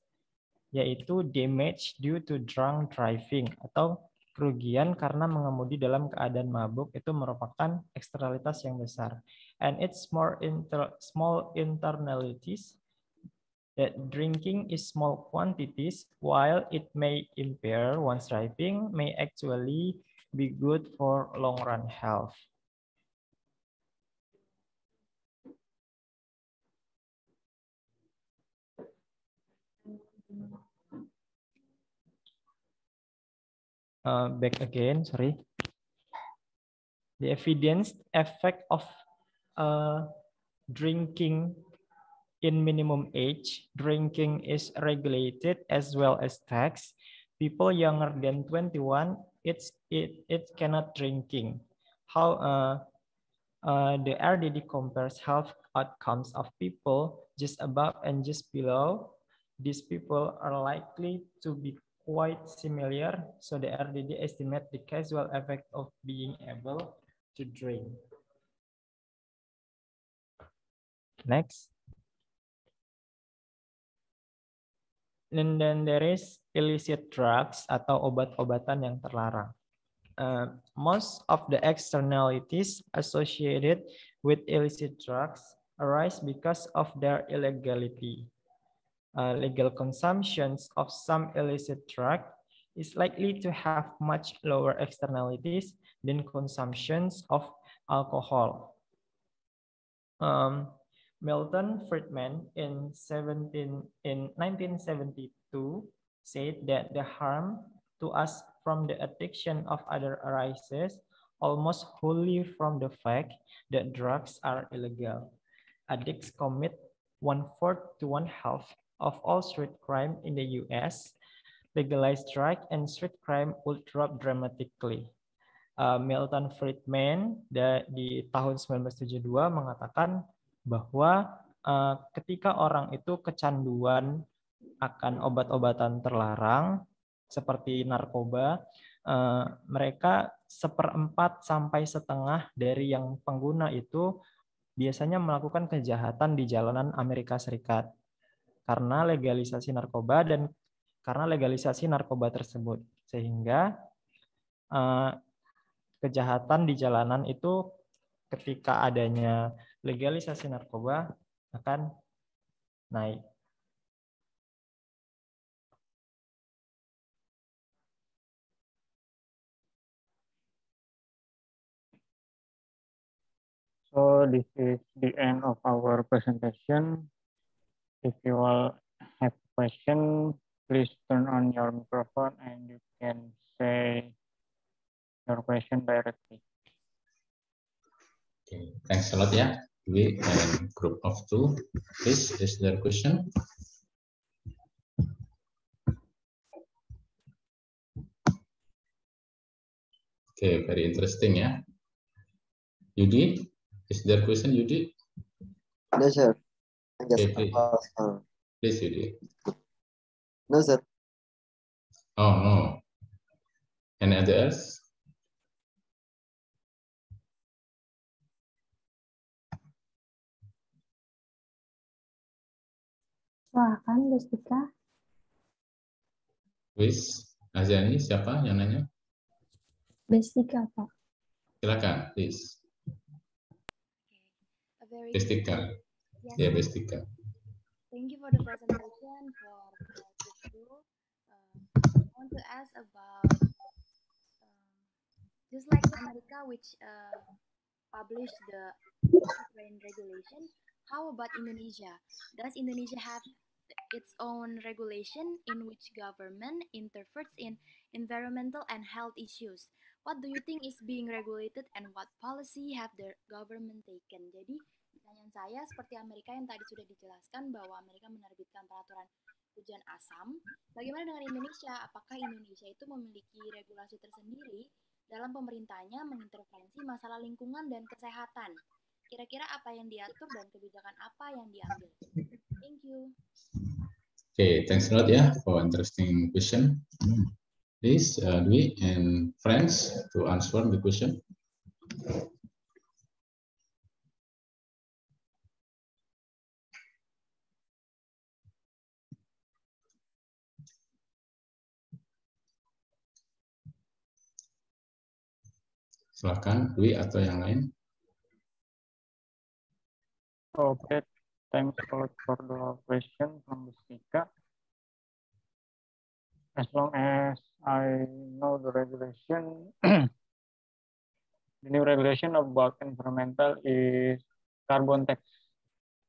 yaitu damage due to drunk driving atau kerugian karena mengemudi dalam keadaan mabuk itu merupakan eksternalitas yang besar. And it's more small internalities that drinking is small quantities, while it may impair one's driving, may actually be good for long-run health. Back again, sorry. The evidence effect of drinking in minimum age. Drinking is regulated as well as taxed. People younger than 21, it cannot drinking. How the RDD compares health outcomes of people just above and just below. These people are likely to be quite similar, so the RDD estimate the causal effect of being able to drink. Next. And then there is illicit drugs atau obat-obatan yang terlarang. Most of the externalities associated with illicit drugs arise because of their illegality. Legal consumptions of some illicit drug is likely to have much lower externalities than consumptions of alcohol. Milton Friedman in 1972 said that the harm to us from the addiction of others arises almost wholly from the fact that drugs are illegal. Addicts commit 1/4 to 1/2 of all street crime in the US. Legalized drug and street crime would drop dramatically. Milton Friedman di tahun 1972 mengatakan bahwa ketika orang itu kecanduan akan obat-obatan terlarang seperti narkoba, mereka 1/4 sampai setengah dari yang pengguna itu biasanya melakukan kejahatan di jalanan Amerika Serikat karena legalisasi narkoba dan karena legalisasi narkoba tersebut, sehingga kejahatan di jalanan itu ketika adanya legalisasi narkoba akan naik. So this is the end of our presentation. If you all have a question, please turn on your microphone and you can say your question directly. Okay, thanks a lot ya. We and group of 2, please, is there a question? Okay, very interesting ya. Yudi, is there a question, Yudi? No, sir. Okay, please, Yudi. No, sir. Oh, no. Any other else? Silakan, Destika. Wis, Aziani, siapa yang nanya? Destika, Pak. Silakan, please. Destika. Yes. Ya, Destika. Thank you for the presentation for Q2. I want to ask about just like America, which published the train regulation. How about Indonesia? Does Indonesia have its own regulation in which government interferes in environmental and health issues? What do you think is being regulated and what policy have the government taken? Jadi pertanyaan saya seperti Amerika yang tadi sudah dijelaskan bahwa Amerika menerbitkan peraturan hujan asam. Bagaimana dengan Indonesia? Apakah Indonesia itu memiliki regulasi tersendiri dalam pemerintahnya mengintervensi masalah lingkungan dan kesehatan? Kira-kira apa yang diatur dan kebijakan apa yang diambil? Thank you. Okay, thanks a lot for interesting question. Please, Dwi and friends to answer the question. Silakan, Dwi atau yang lain. Okay, thanks a lot for the question from Destika. As long as I know the regulation, the new regulation about environmental is carbon tax.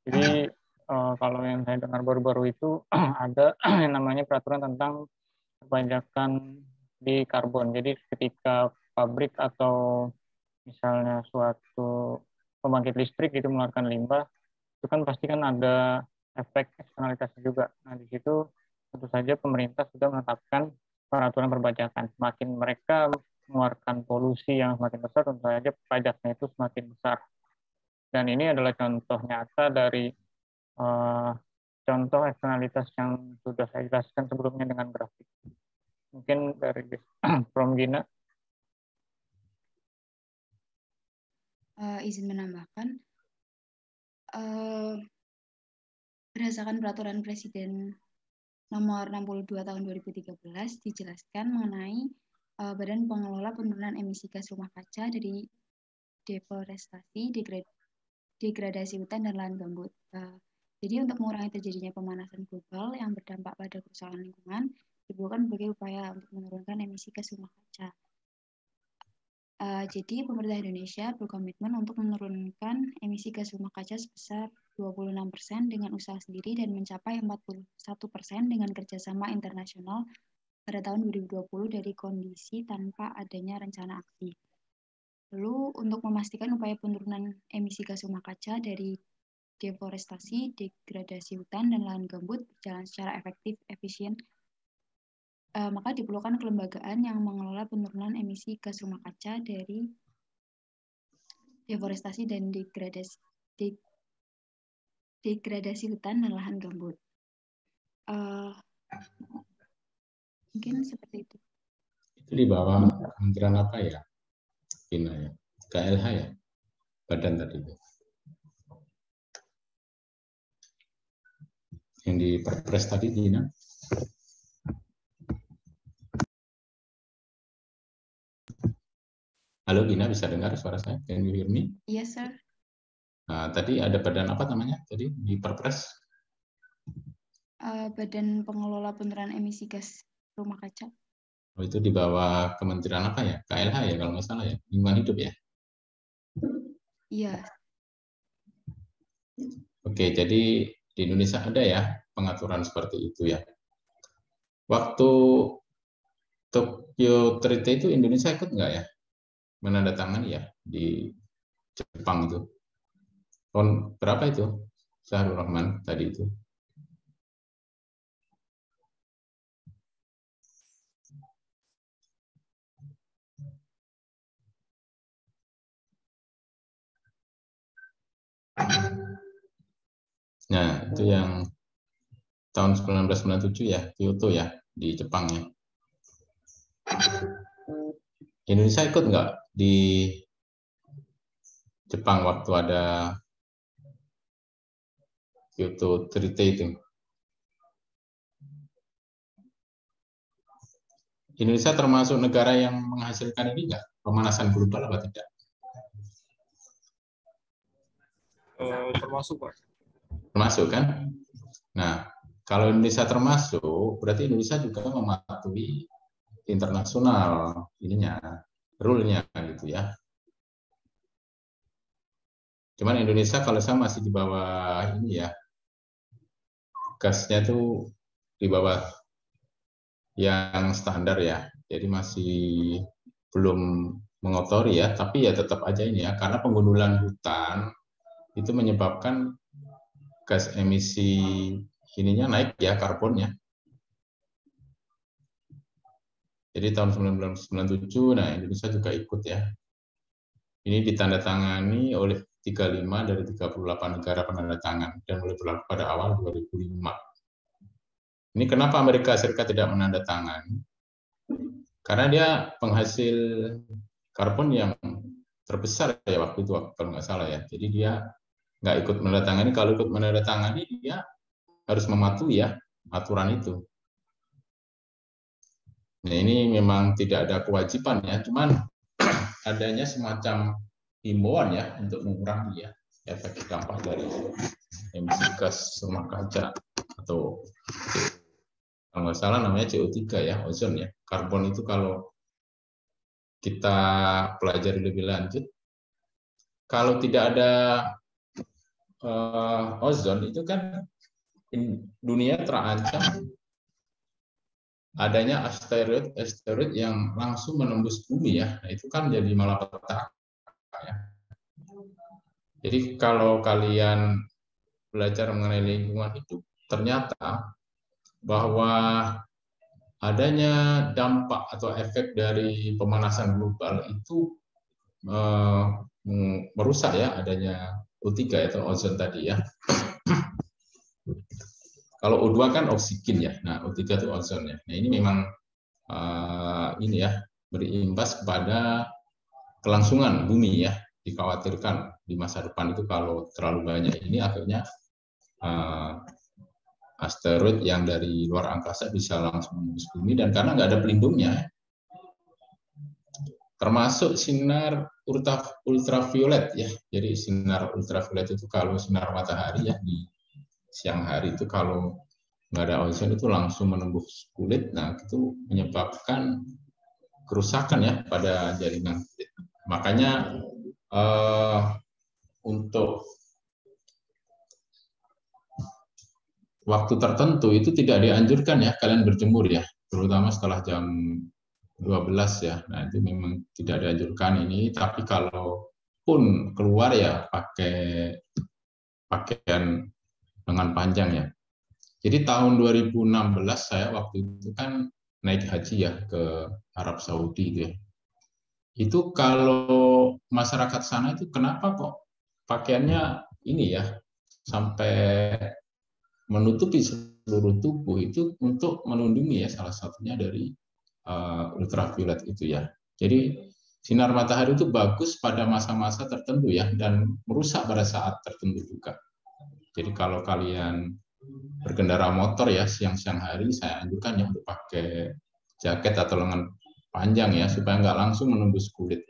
Jadi kalau yang saya dengar baru-baru itu ada yang namanya peraturan tentang perpajakan di karbon. Jadi ketika pabrik atau misalnya suatu pembangkit listrik itu mengeluarkan limbah, itu kan pasti kan ada efek eksternalitasnya juga. Nah di situ tentu saja pemerintah sudah menetapkan peraturan perpajakan. Semakin mereka mengeluarkan polusi yang semakin besar, tentu saja pajaknya itu semakin besar. Dan ini adalah contoh nyata dari contoh eksternalitas yang sudah saya jelaskan sebelumnya dengan grafik. Mungkin dari From Gina. Izin menambahkan, berdasarkan peraturan Presiden nomor 62 tahun 2013 dijelaskan mengenai Badan Pengelola Penurunan Emisi Gas Rumah Kaca dari deforestasi, degradasi hutan dan lahan gambut. Jadi untuk mengurangi terjadinya pemanasan global yang berdampak pada kerusakan lingkungan, diperlukan berbagai upaya untuk menurunkan emisi gas rumah kaca. Jadi pemerintah Indonesia berkomitmen untuk menurunkan emisi gas rumah kaca sebesar 26% dengan usaha sendiri dan mencapai 41% dengan kerjasama internasional pada tahun 2020 dari kondisi tanpa adanya rencana aksi. Lalu untuk memastikan upaya penurunan emisi gas rumah kaca dari deforestasi, degradasi hutan, dan lahan gambut berjalan secara efektif, efisien, maka diperlukan kelembagaan yang mengelola penurunan emisi gas rumah kaca dari deforestasi dan degradasi hutan dan lahan gambut. Mungkin seperti itu. Itu di bawah Kementerian apa ya? Gina ya, KLH ya, badan tadi itu. Yang di Perpres tadi, Gina. Halo Gina, bisa dengar suara saya? Can you hear me? Yes, sir. Nah, tadi ada badan apa namanya? Tadi di Perpres? Badan Pengelola Penurunan Emisi Gas Rumah Kaca. Oh, itu di bawah Kementerian apa ya? KLH ya kalau nggak salah ya? Lingkungan Hidup ya? Iya. Oke, jadi di Indonesia ada ya pengaturan seperti itu ya. Waktu Tokyo Treaty itu Indonesia ikut nggak ya? Menandatangani ya di Jepang itu. Tahun berapa itu? Syahrul Rahman tadi itu. Nah, itu yang tahun 1997 ya, Kyoto ya, di Jepang ya. Indonesia ikut nggak di Jepang waktu ada Kyoto Treaty itu? Indonesia termasuk negara yang menghasilkan ini nggak? Pemanasan global apa tidak? Termasuk, Pak. Termasuk kan? Nah, kalau Indonesia termasuk, berarti Indonesia juga mematuhi internasional ininya, rule-nya gitu ya. Cuman Indonesia kalau saya masih di bawah ini ya, gasnya tuh di bawah yang standar ya, jadi masih belum mengotori ya, tapi ya tetap aja ini ya, karena pengundulan hutan itu menyebabkan gas emisi ininya naik ya, karbonnya. Jadi tahun 1997, nah Indonesia juga ikut ya. Ini ditandatangani oleh 35 dari 38 negara penandatangan dan mulai berlaku pada awal 2005. Ini kenapa Amerika Serikat tidak menandatangani? Karena dia penghasil karbon yang terbesar ya waktu itu kalau nggak salah ya. Jadi dia nggak ikut menandatangani. Kalau ikut menandatangani dia harus mematuhi ya aturan itu. Nah ini memang tidak ada kewajiban ya, cuman adanya semacam himbauan ya untuk mengurangi ya efek dampak dari emisi gas rumah kaca atau kalau nggak salah namanya CO3 ya, ozon ya. Karbon itu kalau kita pelajari lebih lanjut, kalau tidak ada ozon itu kan dunia terancam adanya asteroid yang langsung menembus bumi ya. Nah, itu kan jadi malapetaka ya. Jadi kalau kalian belajar mengenai lingkungan hidup, ternyata bahwa adanya dampak atau efek dari pemanasan global itu merusak ya adanya O3 atau ozon tadi ya. Kalau O2 kan oksigen ya, nah O3 itu ozon ya. Nah ini memang ini ya berimbas kepada kelangsungan bumi ya. Dikhawatirkan di masa depan itu kalau terlalu banyak ini akhirnya asteroid yang dari luar angkasa bisa langsung menembus bumi dan karena nggak ada pelindungnya, termasuk sinar ultraviolet ya. Jadi sinar ultraviolet itu kalau sinar matahari ya di siang hari itu kalau nggak ada ozon itu langsung menembus kulit, nah itu menyebabkan kerusakan ya pada jaringan kulit. Makanya untuk waktu tertentu itu tidak dianjurkan ya kalian berjemur ya, terutama setelah jam 12 ya. Nah itu memang tidak dianjurkan ini, tapi kalau pun keluar ya pakai pakaian lengan panjang ya. Jadi tahun 2016 saya waktu itu kan naik haji ya ke Arab Saudi gitu ya. Itu kalau masyarakat sana itu kenapa kok pakaiannya ini ya sampai menutupi seluruh tubuh itu untuk melindungi ya salah satunya dari ultraviolet itu ya. Jadi sinar matahari itu bagus pada masa-masa tertentu ya dan merusak pada saat tertentu juga. Jadi kalau kalian berkendara motor ya siang-siang hari saya anjurkan ya untuk pakai jaket atau lengan panjang ya supaya nggak langsung menembus kulit.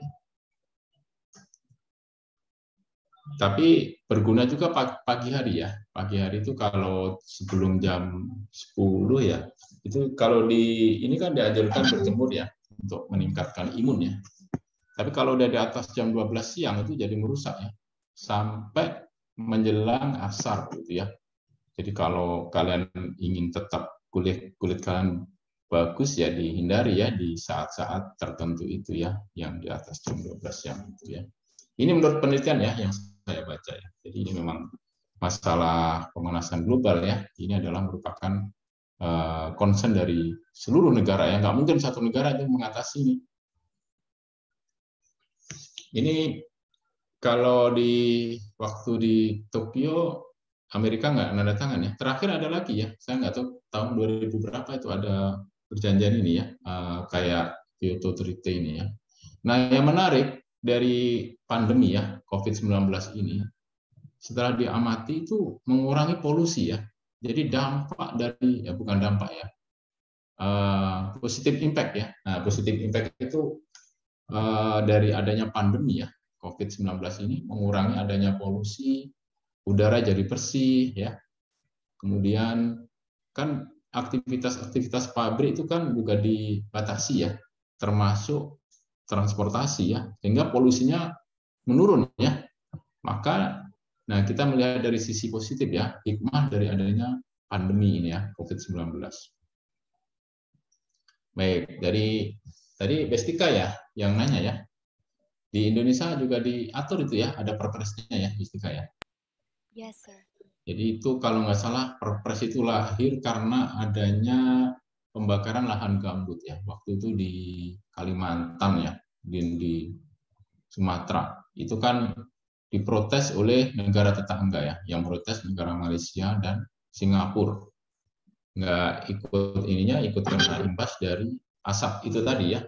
Tapi berguna juga pagi hari ya. Pagi hari itu kalau sebelum jam 10 ya itu kalau di ini kan dianjurkan berjemur ya untuk meningkatkan imun ya. Tapi kalau udah di atas jam 12 siang itu jadi merusak ya sampai menjelang asar gitu ya. Jadi kalau kalian ingin tetap kulit kalian bagus ya dihindari ya di saat-saat tertentu itu ya yang di atas jam 12 siang itu ya. Ini menurut penelitian ya yang saya baca ya. Jadi ini memang masalah pemanasan global ya. Ini adalah merupakan concern dari seluruh negara ya. Nggak mungkin satu negara itu mengatasi ini. Ini kalau di waktu di Tokyo Amerika nggak nanda tangan ya. Terakhir ada lagi ya, saya nggak tahu tahun 2000 berapa itu ada perjanjian ini ya, kayak Kyoto Treaty ini ya. Nah yang menarik dari pandemi ya COVID-19 ini, setelah diamati itu mengurangi polusi ya. Jadi dampak dari, ya bukan dampak ya, positive impact ya. Nah, positive impact itu dari adanya pandemi ya, COVID-19 ini mengurangi adanya polusi, udara jadi bersih ya. Kemudian kan aktivitas-aktivitas pabrik itu kan juga dibatasi ya, termasuk transportasi ya, sehingga polusinya menurun ya. Maka nah kita melihat dari sisi positif ya, hikmah dari adanya pandemi ini ya, COVID-19. Baik, dari tadi Bestika ya yang nanya ya. Di Indonesia juga diatur itu ya, ada perpresnya ya, Bestika ya. Yes, sir. Jadi itu kalau nggak salah perpres itu lahir karena adanya pembakaran lahan gambut ya. Waktu itu di Kalimantan ya, di Sumatera. Itu kan diprotes oleh negara tetangga ya, yang protes negara Malaysia dan Singapura. Nggak ikut ininya, ikut kena imbas dari asap itu tadi ya.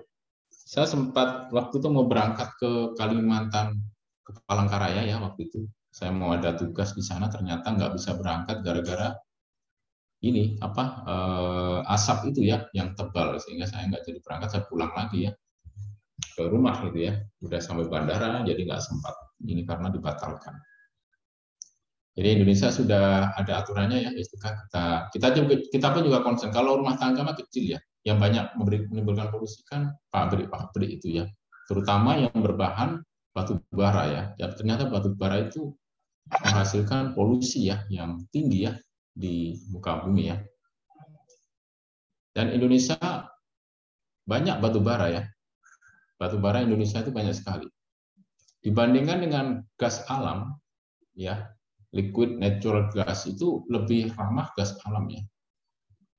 Saya sempat waktu itu mau berangkat ke Kalimantan, ke Palangkaraya ya waktu itu. Saya mau ada tugas di sana, ternyata nggak bisa berangkat gara-gara ini asap itu ya yang tebal, sehingga saya nggak jadi berangkat. Saya pulang lagi ya ke rumah gitu ya. Udah sampai bandara, jadi nggak sempat ini karena dibatalkan. Jadi Indonesia sudah ada aturannya ya, kita pun juga concern. Kalau rumah tangga mah kecil ya, yang banyak menimbulkan polusi kan pabrik itu ya, terutama yang berbahan batu bara ya. Dan ternyata batu bara itu menghasilkan polusi ya yang tinggi ya di muka bumi ya. Dan Indonesia banyak batu bara ya. Batu bara Indonesia itu banyak sekali. Dibandingkan dengan gas alam ya, liquid natural gas itu lebih ramah gas alam ya.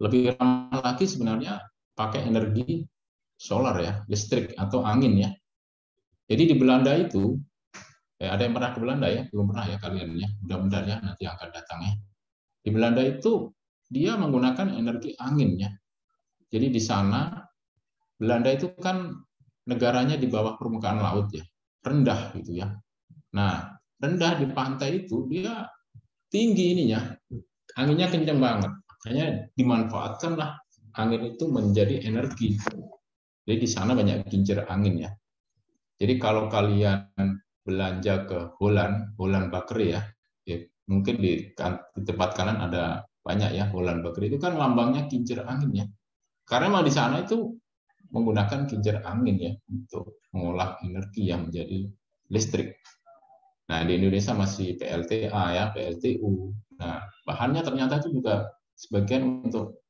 Lebih ramah lagi sebenarnya pakai energi solar ya, listrik atau angin ya. Jadi di Belanda itu, ada yang pernah ke Belanda ya? Belum pernah ya kalian ya? Mudah-mudahan ya nanti akan datang ya. Di Belanda itu dia menggunakan energi angin ya. Jadi di sana Belanda itu kan negaranya di bawah permukaan laut ya, rendah gitu ya. Nah, rendah di pantai itu dia tinggi ininya, anginnya kencang banget. Makanya dimanfaatkanlah angin itu menjadi energi. Jadi di sana banyak kincir angin ya. Jadi kalau kalian belanja ke Holland Bakery ya, mungkin di tempat kalian ada banyak ya Holland Bakery, itu kan lambangnya kincir angin ya. Karena memang di sana itu menggunakan kincir angin ya untuk mengolah energi yang menjadi listrik. Nah, di Indonesia masih PLTA ya, PLTU. Nah, bahannya ternyata itu juga sebagian untuk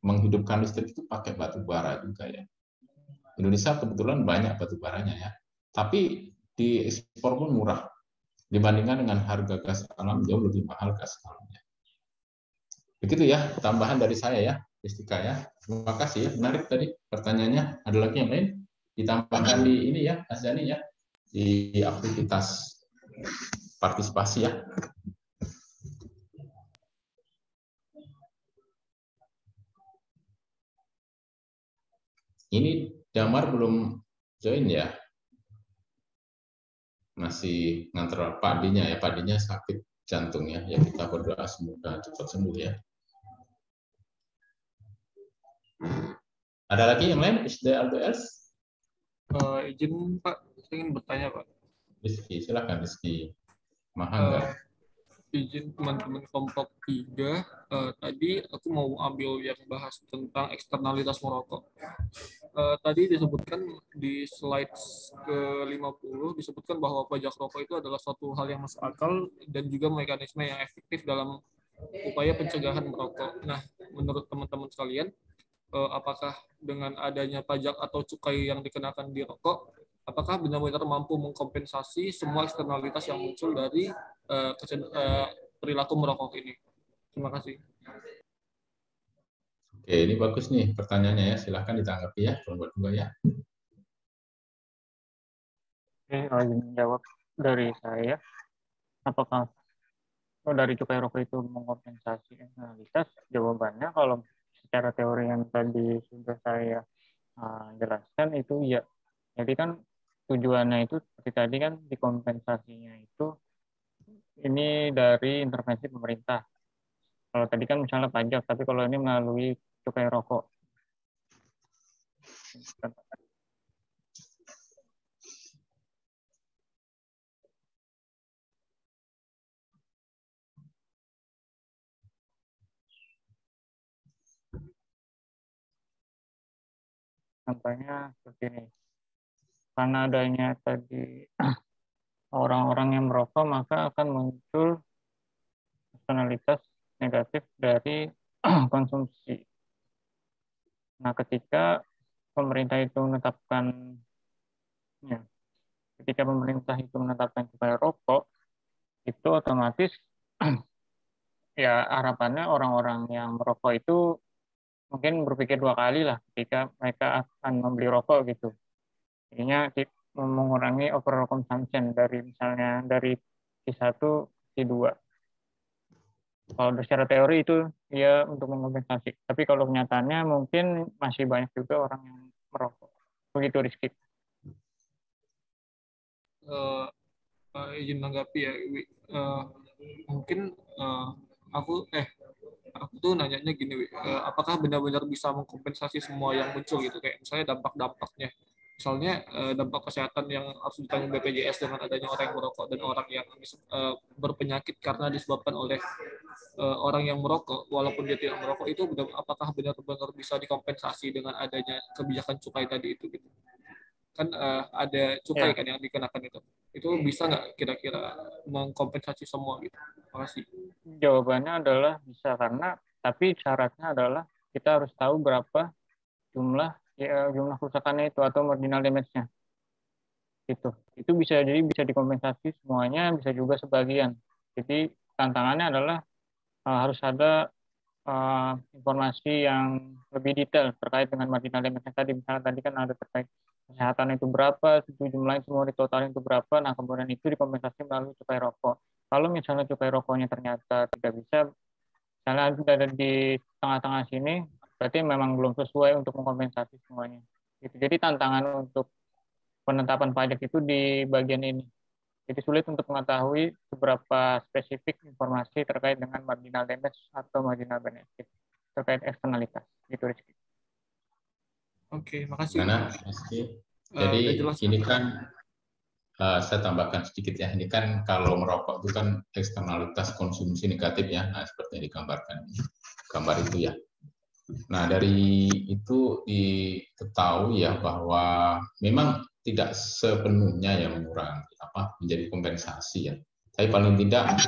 menghidupkan listrik itu pakai batu bara juga ya. Indonesia kebetulan banyak batu baranya ya. Tapi di ekspor pun murah dibandingkan dengan harga gas alam jauh lebih mahal gas alamnya. Begitu ya, tambahan dari saya ya, Istika ya. Terima kasih ya, menarik tadi pertanyaannya. Ada lagi yang lain? Ditambahkan di ini ya, Azani ya, di aktivitas partisipasi ya. Ini Damar belum join ya. Masih nganter Pak Dinya ya. Pak Dinya sakit jantung ya. Ya kita berdoa semoga cepat sembuh ya. Ada lagi yang lain? Is there else? Izin Pak, saya ingin bertanya Pak. Rizky, silakan Rizky. Mahangga. Izin teman-teman kelompok 3, tadi aku mau ambil yang bahas tentang eksternalitas merokok. Tadi disebutkan di slide ke-50, disebutkan bahwa pajak rokok itu adalah suatu hal yang masuk akal dan juga mekanisme yang efektif dalam upaya pencegahan merokok. Nah, menurut teman-teman sekalian, apakah dengan adanya pajak atau cukai yang dikenakan di rokok, apakah benar-benar mampu mengkompensasi semua eksternalitas yang muncul dari perilaku merokok ini? Terima kasih. Oke, ini bagus nih pertanyaannya ya. Silahkan ditanggapi ya, kelompok 2 ya. Oke, izin jawab dari saya. Apakah dari cukai rokok itu mengkompensasi eksternalitas? Jawabannya kalau secara teori yang tadi sudah saya jelaskan itu ya. Jadi kan tujuannya itu seperti tadi kan dikompensasinya itu ini dari intervensi pemerintah. Kalau tadi kan misalnya pajak, tapi kalau ini melalui cukai rokok. Contohnya seperti ini. Karena adanya tadi orang-orang yang merokok, maka akan muncul eksternalitas negatif dari konsumsi. Nah, ketika pemerintah itu menetapkan cukai rokok, itu otomatis ya harapannya orang-orang yang merokok itu mungkin berpikir 2 kali lah ketika mereka akan membeli rokok gitu. Jadinya mengurangi overall consumption dari misalnya dari C1 ke C2. Kalau secara teori itu ya untuk mengompensasi. Tapi kalau kenyataannya mungkin masih banyak juga orang yang merokok. Begitu Rizky. Izin menanggapi ya, mungkin aku tuh nanyanya gini, apakah benar-benar bisa mengkompensasi semua yang muncul gitu, kayak misalnya dampak-dampaknya, misalnya dampak kesehatan yang harus ditanggung BPJS dengan adanya orang yang merokok dan orang yang berpenyakit karena disebabkan oleh orang yang merokok, walaupun dia tidak merokok, itu apakah benar-benar bisa dikompensasi dengan adanya kebijakan cukai tadi itu gitu. Kan ada cukai kan yang dikenakan itu bisa nggak kira-kira mengkompensasi semua gitu? Makasih. Jawabannya adalah bisa, karena tapi syaratnya adalah kita harus tahu berapa jumlah kerusakannya itu atau marginal damage-nya. Itu bisa dikompensasi semuanya, bisa juga sebagian. Jadi tantangannya adalah harus ada informasi yang lebih detail terkait dengan marginal damage tadi. Misalnya tadi kan ada terkait kesehatan itu berapa, jumlahnya semua ditotalin itu berapa, nah kemudian itu dikompensasi melalui cukai rokok. Kalau misalnya cukai rokoknya ternyata tidak bisa, misalnya ada di tengah-tengah sini, berarti memang belum sesuai untuk mengkompensasi semuanya. Jadi tantangan untuk penetapan pajak itu di bagian ini. Jadi sulit untuk mengetahui seberapa spesifik informasi terkait dengan marginal damage atau marginal benefit terkait eksternalitas. Gitu, Rizky. Oke, makasih. Jadi ini kan saya tambahkan sedikit ya. Ini kan kalau merokok itu kan eksternalitas konsumsi negatif ya. Nah, seperti yang digambarkan gambar itu ya. Nah, dari itu diketahui ya bahwa memang tidak sepenuhnya yang mengurangi menjadi kompensasi ya. Tapi paling tidak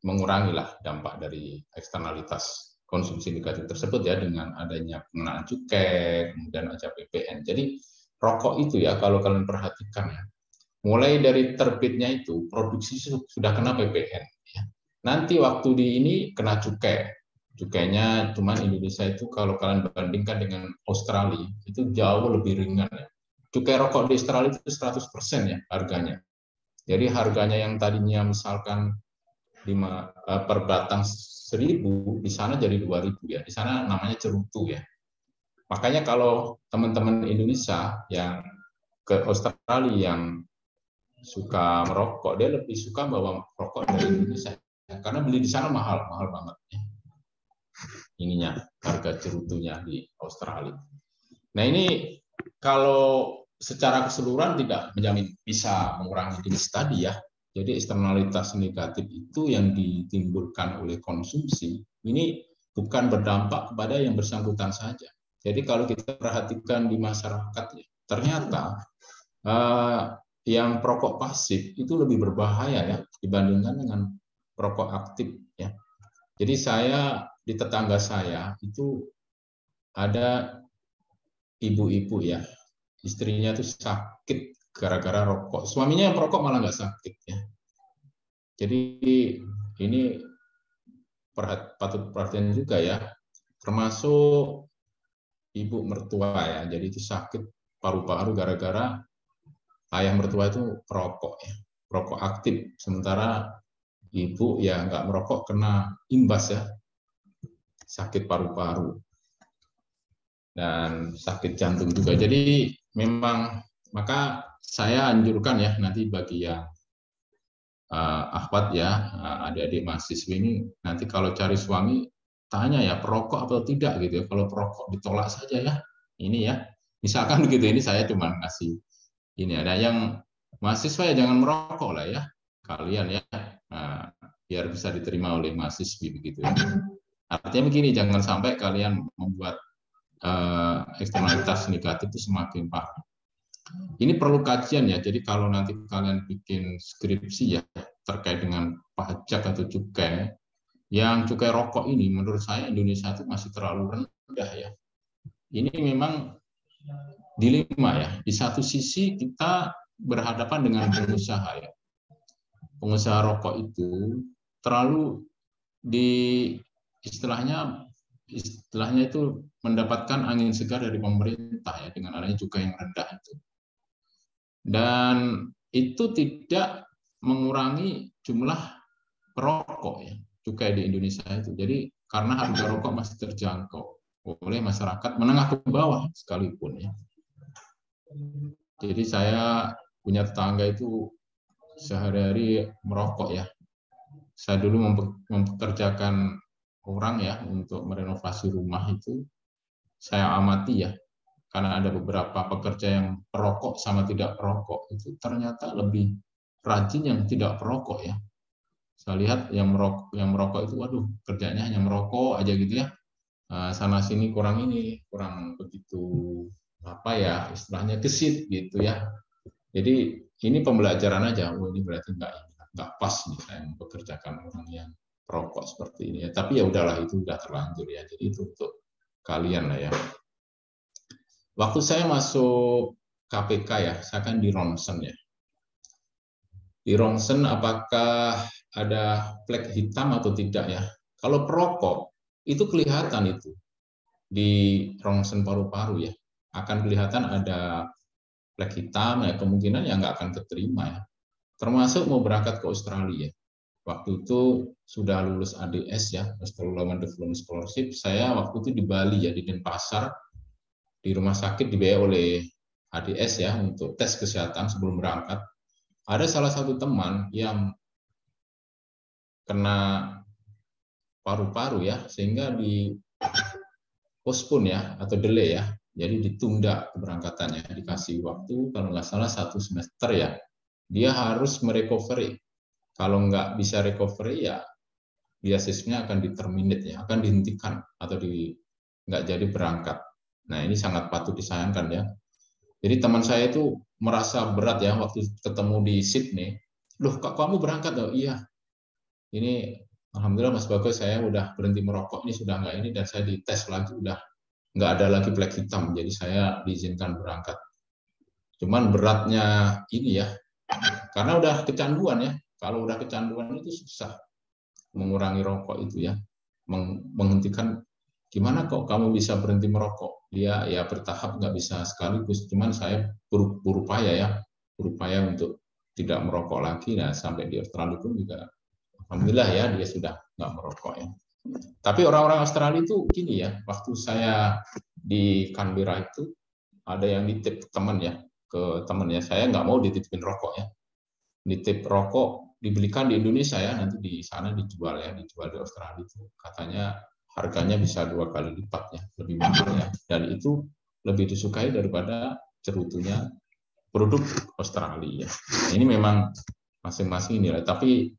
mengurangilah dampak dari eksternalitas konsumsi negatif tersebut ya, dengan adanya pengenaan cukai, kemudian ada PPN. Jadi rokok itu ya, kalau kalian perhatikan ya, mulai dari terbitnya itu produksi sudah kena PPN ya. Nanti waktu di ini kena cukai. Cukainya cuman Indonesia itu kalau kalian bandingkan dengan Australia itu jauh lebih ringan ya. Cukai rokok di Australia itu 100% ya harganya. Jadi harganya yang tadinya misalkan per batang 1.000, di sana jadi 2.000 ya. Di sana namanya cerutu ya. Makanya kalau teman-teman Indonesia yang ke Australia yang suka merokok, dia lebih suka bawa rokok dari Indonesia karena beli di sana mahal banget ya. Ininya harga cerutunya di Australia. Nah, ini kalau secara keseluruhan tidak menjamin bisa mengurangi jenis tadi ya. Jadi eksternalitas negatif itu yang ditimbulkan oleh konsumsi ini bukan berdampak kepada yang bersangkutan saja. Jadi kalau kita perhatikan di masyarakat ya, ternyata yang perokok pasif itu lebih berbahaya ya dibandingkan dengan perokok aktif ya. Jadi di tetangga saya itu ada ibu-ibu ya, istrinya itu sakit gara-gara rokok. Suaminya yang perokok malah nggak sakit ya. Jadi ini patut perhatian juga ya, termasuk ibu mertua ya. Jadi itu sakit paru-paru gara-gara ayah mertua itu perokok ya, perokok aktif. Sementara ibu ya nggak merokok kena imbas ya, sakit paru-paru dan sakit jantung juga. Jadi memang maka saya anjurkan ya nanti bagi yang akhwat ya, adik-adik mahasiswa ini nanti kalau cari suami tanya ya perokok atau tidak gitu ya. Kalau perokok ditolak saja ya. Ini ya. Misalkan begitu, ini saya cuma ngasih ini, ada yang mahasiswa ya jangan merokok lah ya kalian ya, nah, biar bisa diterima oleh mahasiswi begitu ya. Artinya begini, jangan sampai kalian membuat eksternalitas negatif itu semakin parah. Ini perlu kajian ya, jadi kalau nanti kalian bikin skripsi ya terkait dengan pajak atau cukai, yang cukai rokok ini menurut saya Indonesia itu masih terlalu rendah ya. Ini memang dilema ya. Di satu sisi kita berhadapan dengan pengusaha ya. Pengusaha rokok itu terlalu istilahnya itu mendapatkan angin segar dari pemerintah ya dengan adanya cukai yang rendah itu. Dan itu tidak mengurangi jumlah perokok ya, cukai di Indonesia itu. Jadi karena harga rokok masih terjangkau oleh masyarakat menengah ke bawah sekalipun ya. Jadi saya punya tetangga itu sehari-hari merokok ya. Saya dulu mempekerjakan orang ya untuk merenovasi rumah itu. Saya amati ya, karena ada beberapa pekerja yang perokok sama tidak perokok itu ternyata lebih rajin yang tidak perokok ya. Saya lihat yang merokok itu, waduh, kerjanya hanya merokok aja gitu ya. Sana sini kurang begitu apa ya istilahnya gesit gitu ya. Jadi ini pembelajaran aja. Oh, ini berarti nggak pas nih saya mempekerjakan orang yang perokok seperti ini ya. Tapi ya udahlah, itu udah terlanjur ya. Jadi itu untuk kalian lah ya. Waktu saya masuk KPK ya, saya kan di ronsen ya. Di ronsen apakah ada flek hitam atau tidak ya? Kalau perokok itu kelihatan itu di ronsen paru-paru ya, akan kelihatan ada flek hitam ya, kemungkinan ya nggak akan keterima ya. Termasuk mau berangkat ke Australia. Waktu itu sudah lulus ADS ya, Australian Development Scholarship. Saya waktu itu di Bali ya, di Denpasar, di rumah sakit dibiayai oleh ADS ya untuk tes kesehatan sebelum berangkat. Ada salah satu teman yang kena paru-paru ya, sehingga di postpone ya atau delay ya, jadi ditunda keberangkatannya, dikasih waktu kalau nggak salah 1 semester ya, dia harus merecovery. Kalau nggak bisa recovery ya beasiswanya akan diterminate ya, akan dihentikan atau nggak jadi berangkat. Nah ini sangat patut disayangkan ya. Jadi teman saya itu merasa berat ya waktu ketemu di Sydney. Loh, kak kamu berangkat? Oh iya. Ini alhamdulillah Mas Bagus, saya udah berhenti merokok, ini sudah nggak ini, dan saya dites lagi, udah nggak ada lagi flek hitam, jadi saya diizinkan berangkat. Cuman beratnya ini ya, karena udah kecanduan ya, kalau udah kecanduan itu susah mengurangi rokok itu ya, menghentikan. Gimana kok kamu bisa berhenti merokok? Dia ya bertahap, nggak bisa sekaligus, cuman saya berupaya untuk tidak merokok lagi. Nah sampai di Australia pun juga alhamdulillah ya dia sudah nggak merokok ya. Tapi orang-orang Australia itu gini ya, waktu saya di Canberra itu ada yang nitip teman ya, ke temannya, saya nggak mau dititipin rokok ya, nitip rokok dibelikan di Indonesia ya, nanti di sana dijual di Australia itu katanya harganya bisa 2 kali lipat ya, lebih mahal ya, dan itu lebih disukai daripada cerutunya produk Australia ya. Ini memang masing-masing ini lah, tapi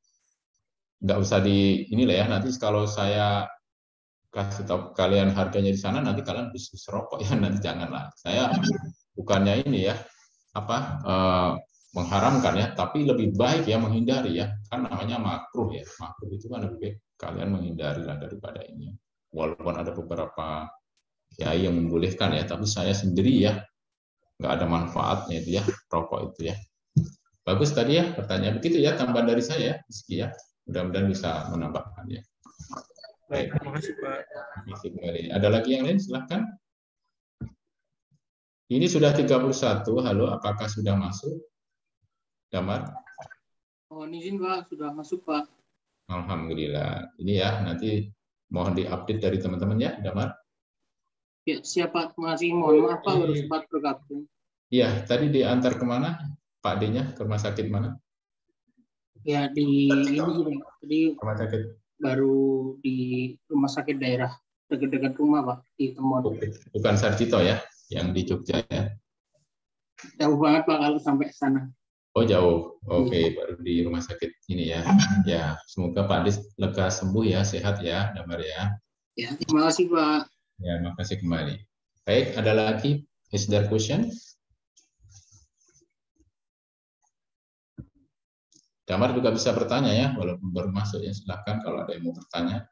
nggak usah inilah ya, nanti kalau saya kasih tahu kalian harganya di sana, nanti kalian bisnis rokok ya, nanti janganlah. Saya bukannya ini ya mengharamkan ya, tapi lebih baik ya menghindari ya, kan namanya makruh ya, makruh itu kan lebih baik kalian menghindari lah daripada ini. Walaupun ada beberapa kiai yang membolehkan ya, tapi saya sendiri ya nggak ada manfaatnya itu ya rokok itu ya. Bagus tadi ya pertanyaan begitu ya, tambahan dari saya Rizky ya, mudah-mudahan bisa menambahkannya. Baik, terima kasih Pak. Ada lagi yang lain, silahkan. Ini sudah 31, halo, apakah sudah masuk? Damar? Oh, izin Pak, sudah masuk Pak. Alhamdulillah. Ini ya, nanti mohon diupdate dari teman-teman ya, Damar. Ya, siap Pak, masih mohon maaf Pak, baru sempat bergabung. Iya, tadi diantar kemana? Pak D-nya ke rumah sakit mana? Ya, di ini jadi rumah sakit. Baru di rumah sakit daerah dekat-dekat rumah Pak, di Temon. Bukan Sarjito ya? yang di Jogja ya. Jauh banget Pak kalau sampai sana. Oh jauh, oke, baru di rumah sakit ini ya. Ya, semoga Pak Dis lega sembuh ya, sehat ya, Damar ya. Ya, terima kasih Pak. Ya, makasih kembali. Baik, ada lagi? Is there question? Damar juga bisa bertanya ya, walaupun baru masuk ya. Silakan kalau ada yang mau bertanya.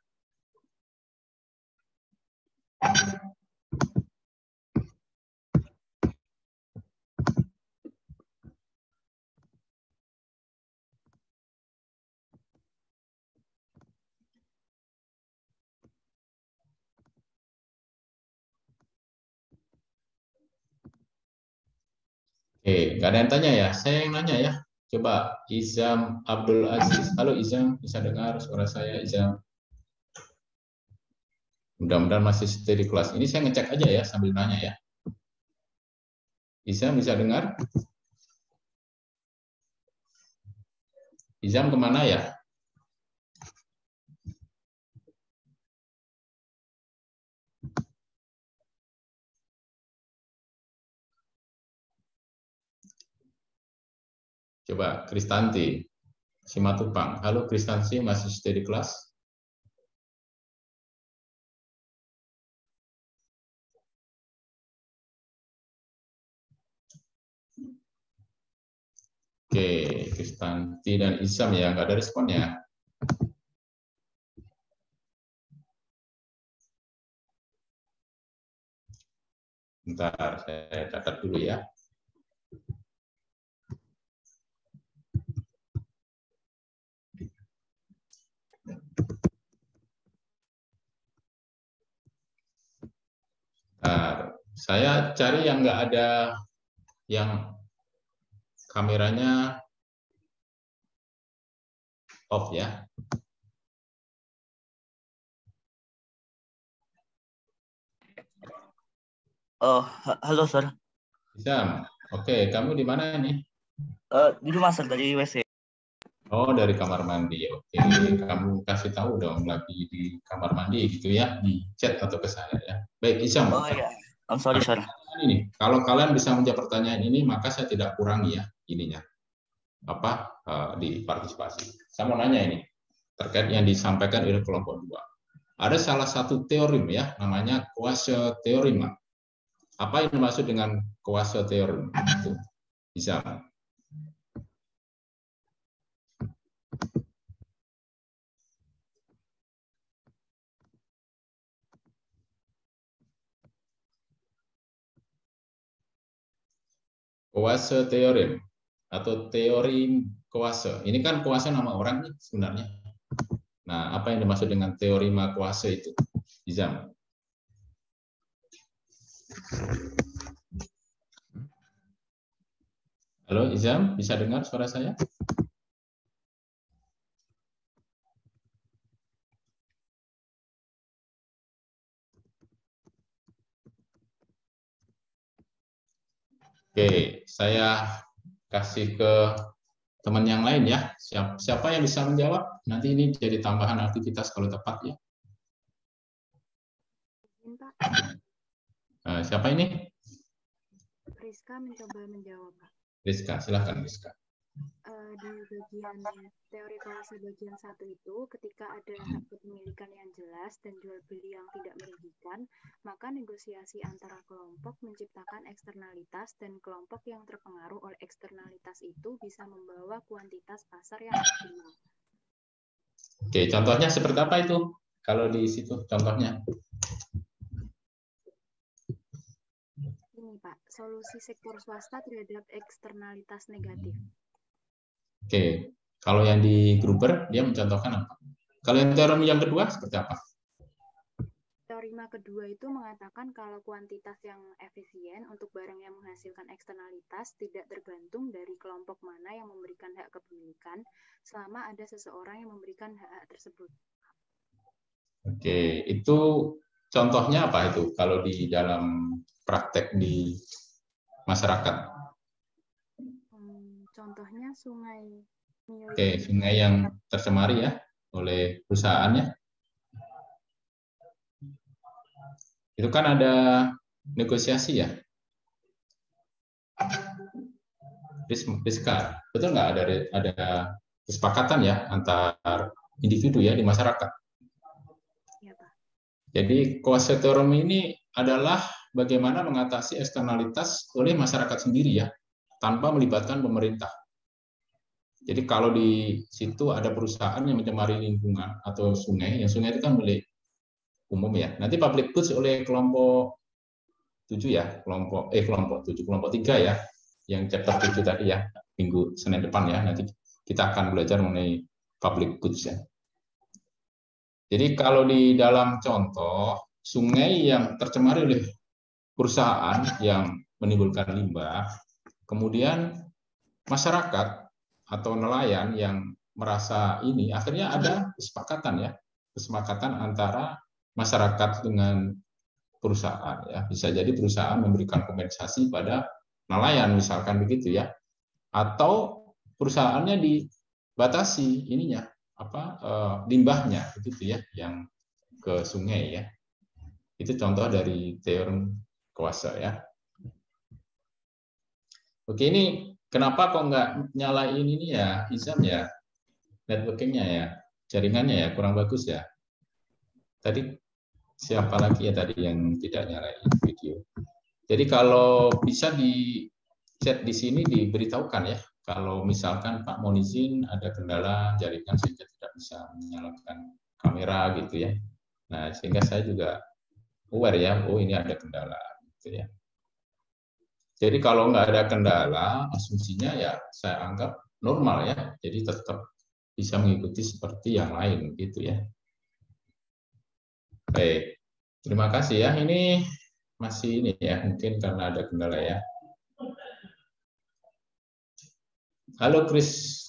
Oke, nggak ada yang tanya ya? Saya yang nanya ya. Coba Izam Abdul Aziz. Halo Izam, bisa dengar suara saya Izam? Mudah-mudahan masih stay di kelas. Ini saya ngecek aja ya sambil nanya ya. Izam bisa dengar? Izam kemana ya? Coba Kristanti, Simatupang. Halo Kristanti, masih stay di kelas? Oke, Kristanti dan Izam ya, nggak ada respon ya. Bentar, saya catat dulu ya. Nah, saya cari yang nggak ada yang kameranya off ya. Oh, halo Sir. Izam, oke, kamu di mana nih? Di rumah Sir, dari WC. Oh, dari kamar mandi. Oke, kamu kasih tahu dong lagi di kamar mandi gitu ya, di chat atau ke saya ya. Baik, Izam. Oh iya, I'm sorry Sir. Ini, kalau kalian bisa menjawab pertanyaan ini, maka saya tidak kurangi ya ininya. Apa di partisipasi. Saya mau nanya ini terkait yang disampaikan oleh kelompok 2. Ada salah satu teorem ya, namanya kuasa teorem. Apa yang dimaksud dengan kuasa teorem? Itu bisa. Kuasa teorem atau teori kuasa. Ini kan kuasa nama orang nih sebenarnya. Nah, apa yang dimaksud dengan teorema kuasa itu? Izam. Halo Izam, bisa dengar suara saya? Oke, saya kasih ke teman yang lain ya. Siapa yang bisa menjawab? Nanti ini jadi tambahan aktivitas kalau tepat ya. Siapa ini? Rizka mencoba menjawab, Pak. Rizka, silahkan Rizka. Di bagian teori kuasa bagian 1 itu, ketika ada hak kepemilikan yang jelas dan jual beli yang tidak merugikan, maka negosiasi antara kelompok menciptakan eksternalitas dan kelompok yang terpengaruh oleh eksternalitas itu bisa membawa kuantitas pasar yang optimal. Oke, contohnya seperti apa itu? Kalau di situ contohnya? Ini Pak, solusi sektor swasta terhadap eksternalitas negatif. Oke, kalau yang di Gruber dia mencontohkan apa? Kalau yang teorem yang kedua seperti apa? Teorema kedua itu mengatakan kalau kuantitas yang efisien untuk barang yang menghasilkan eksternalitas tidak tergantung dari kelompok mana yang memberikan hak kepemilikan selama ada seseorang yang memberikan hak tersebut. Oke, itu contohnya apa itu kalau di dalam praktek di masyarakat? Contohnya sungai milik. Oke, sungai yang tercemari ya oleh perusahaannya. Itu kan ada negosiasi ya Rizka, betul nggak ada kesepakatan ya antar individu ya di masyarakat? Ya, Pak. Jadi kuasa teorem ini adalah bagaimana mengatasi eksternalitas oleh masyarakat sendiri ya, tanpa melibatkan pemerintah. Jadi kalau di situ ada perusahaan yang mencemari lingkungan atau sungai, yang sungai itu kan milik umum ya. Nanti public goods oleh kelompok 7 ya, kelompok 7, kelompok 3 ya, yang chapter 7 tadi ya, minggu Senin depan ya. Nanti kita akan belajar mengenai public goods ya. Jadi kalau di dalam contoh sungai yang tercemari oleh perusahaan yang menimbulkan limbah, kemudian masyarakat atau nelayan yang merasa ini, akhirnya ada kesepakatan ya, kesepakatan antara masyarakat dengan perusahaan ya. Bisa jadi perusahaan memberikan kompensasi pada nelayan misalkan begitu ya, atau perusahaannya dibatasi ininya limbahnya begitu ya, yang ke sungai ya. Itu contoh dari teorem kuasa ya. Oke, ini kenapa kok nggak nyalain ini ya, Izam ya, networkingnya ya, jaringannya ya kurang bagus ya. Tadi siapa lagi ya tadi yang tidak nyalain video? Jadi kalau bisa di chat di sini diberitahukan ya, kalau misalkan Pak mohon izin ada kendala jaringan sehingga tidak bisa menyalakan kamera gitu ya. Nah sehingga saya juga aware ya, oh ini ada kendala gitu ya. Jadi kalau nggak ada kendala, asumsinya ya saya anggap normal ya. Jadi tetap bisa mengikuti seperti yang lain gitu ya. Baik, terima kasih ya. Ini masih ini ya, mungkin karena ada kendala ya. Halo Kris,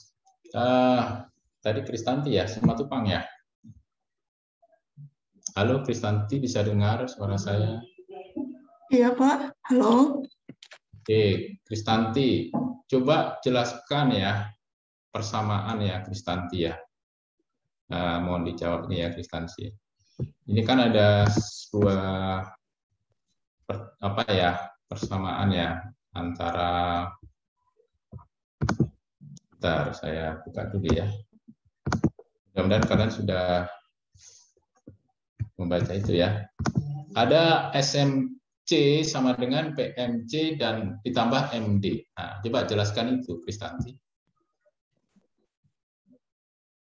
tadi Kristanti ya, Simatupang ya. Halo Kristanti, bisa dengar suara saya? Iya Pak, halo. Oke, Kristanti, coba jelaskan ya persamaan ya Kristanti ya. Nah, mohon dijawab nih ya Kristanti. Ini kan ada sebuah persamaan ya antara, bentar saya buka dulu ya. Mudah-mudahan kalian sudah membaca itu ya. Ada SMC sama dengan PMC dan ditambah MD. Nah, coba jelaskan itu, Kristanti.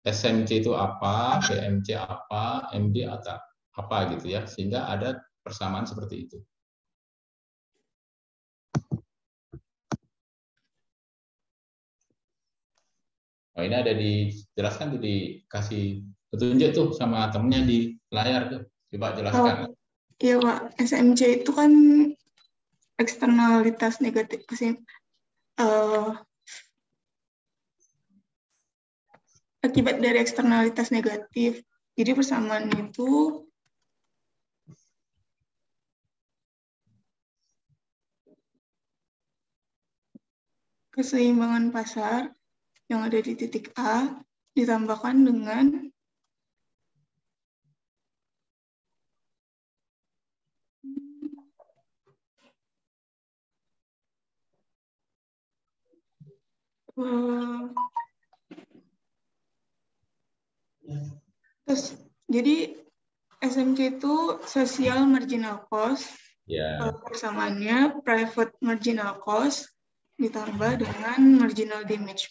SMC itu apa, PMC apa, MD atau apa gitu ya, sehingga ada persamaan seperti itu. Oh, ini ada dijelaskan tuh, dikasih petunjuk tuh sama temennya di layar tuh. Coba jelaskan. Iya Pak, SMC itu kan eksternalitas negatif akibat dari eksternalitas negatif. Jadi persamaan itu keseimbangan pasar yang ada di titik A ditambahkan dengan terus jadi SMC itu social marginal cost, persamaannya private marginal cost ditambah dengan marginal damage.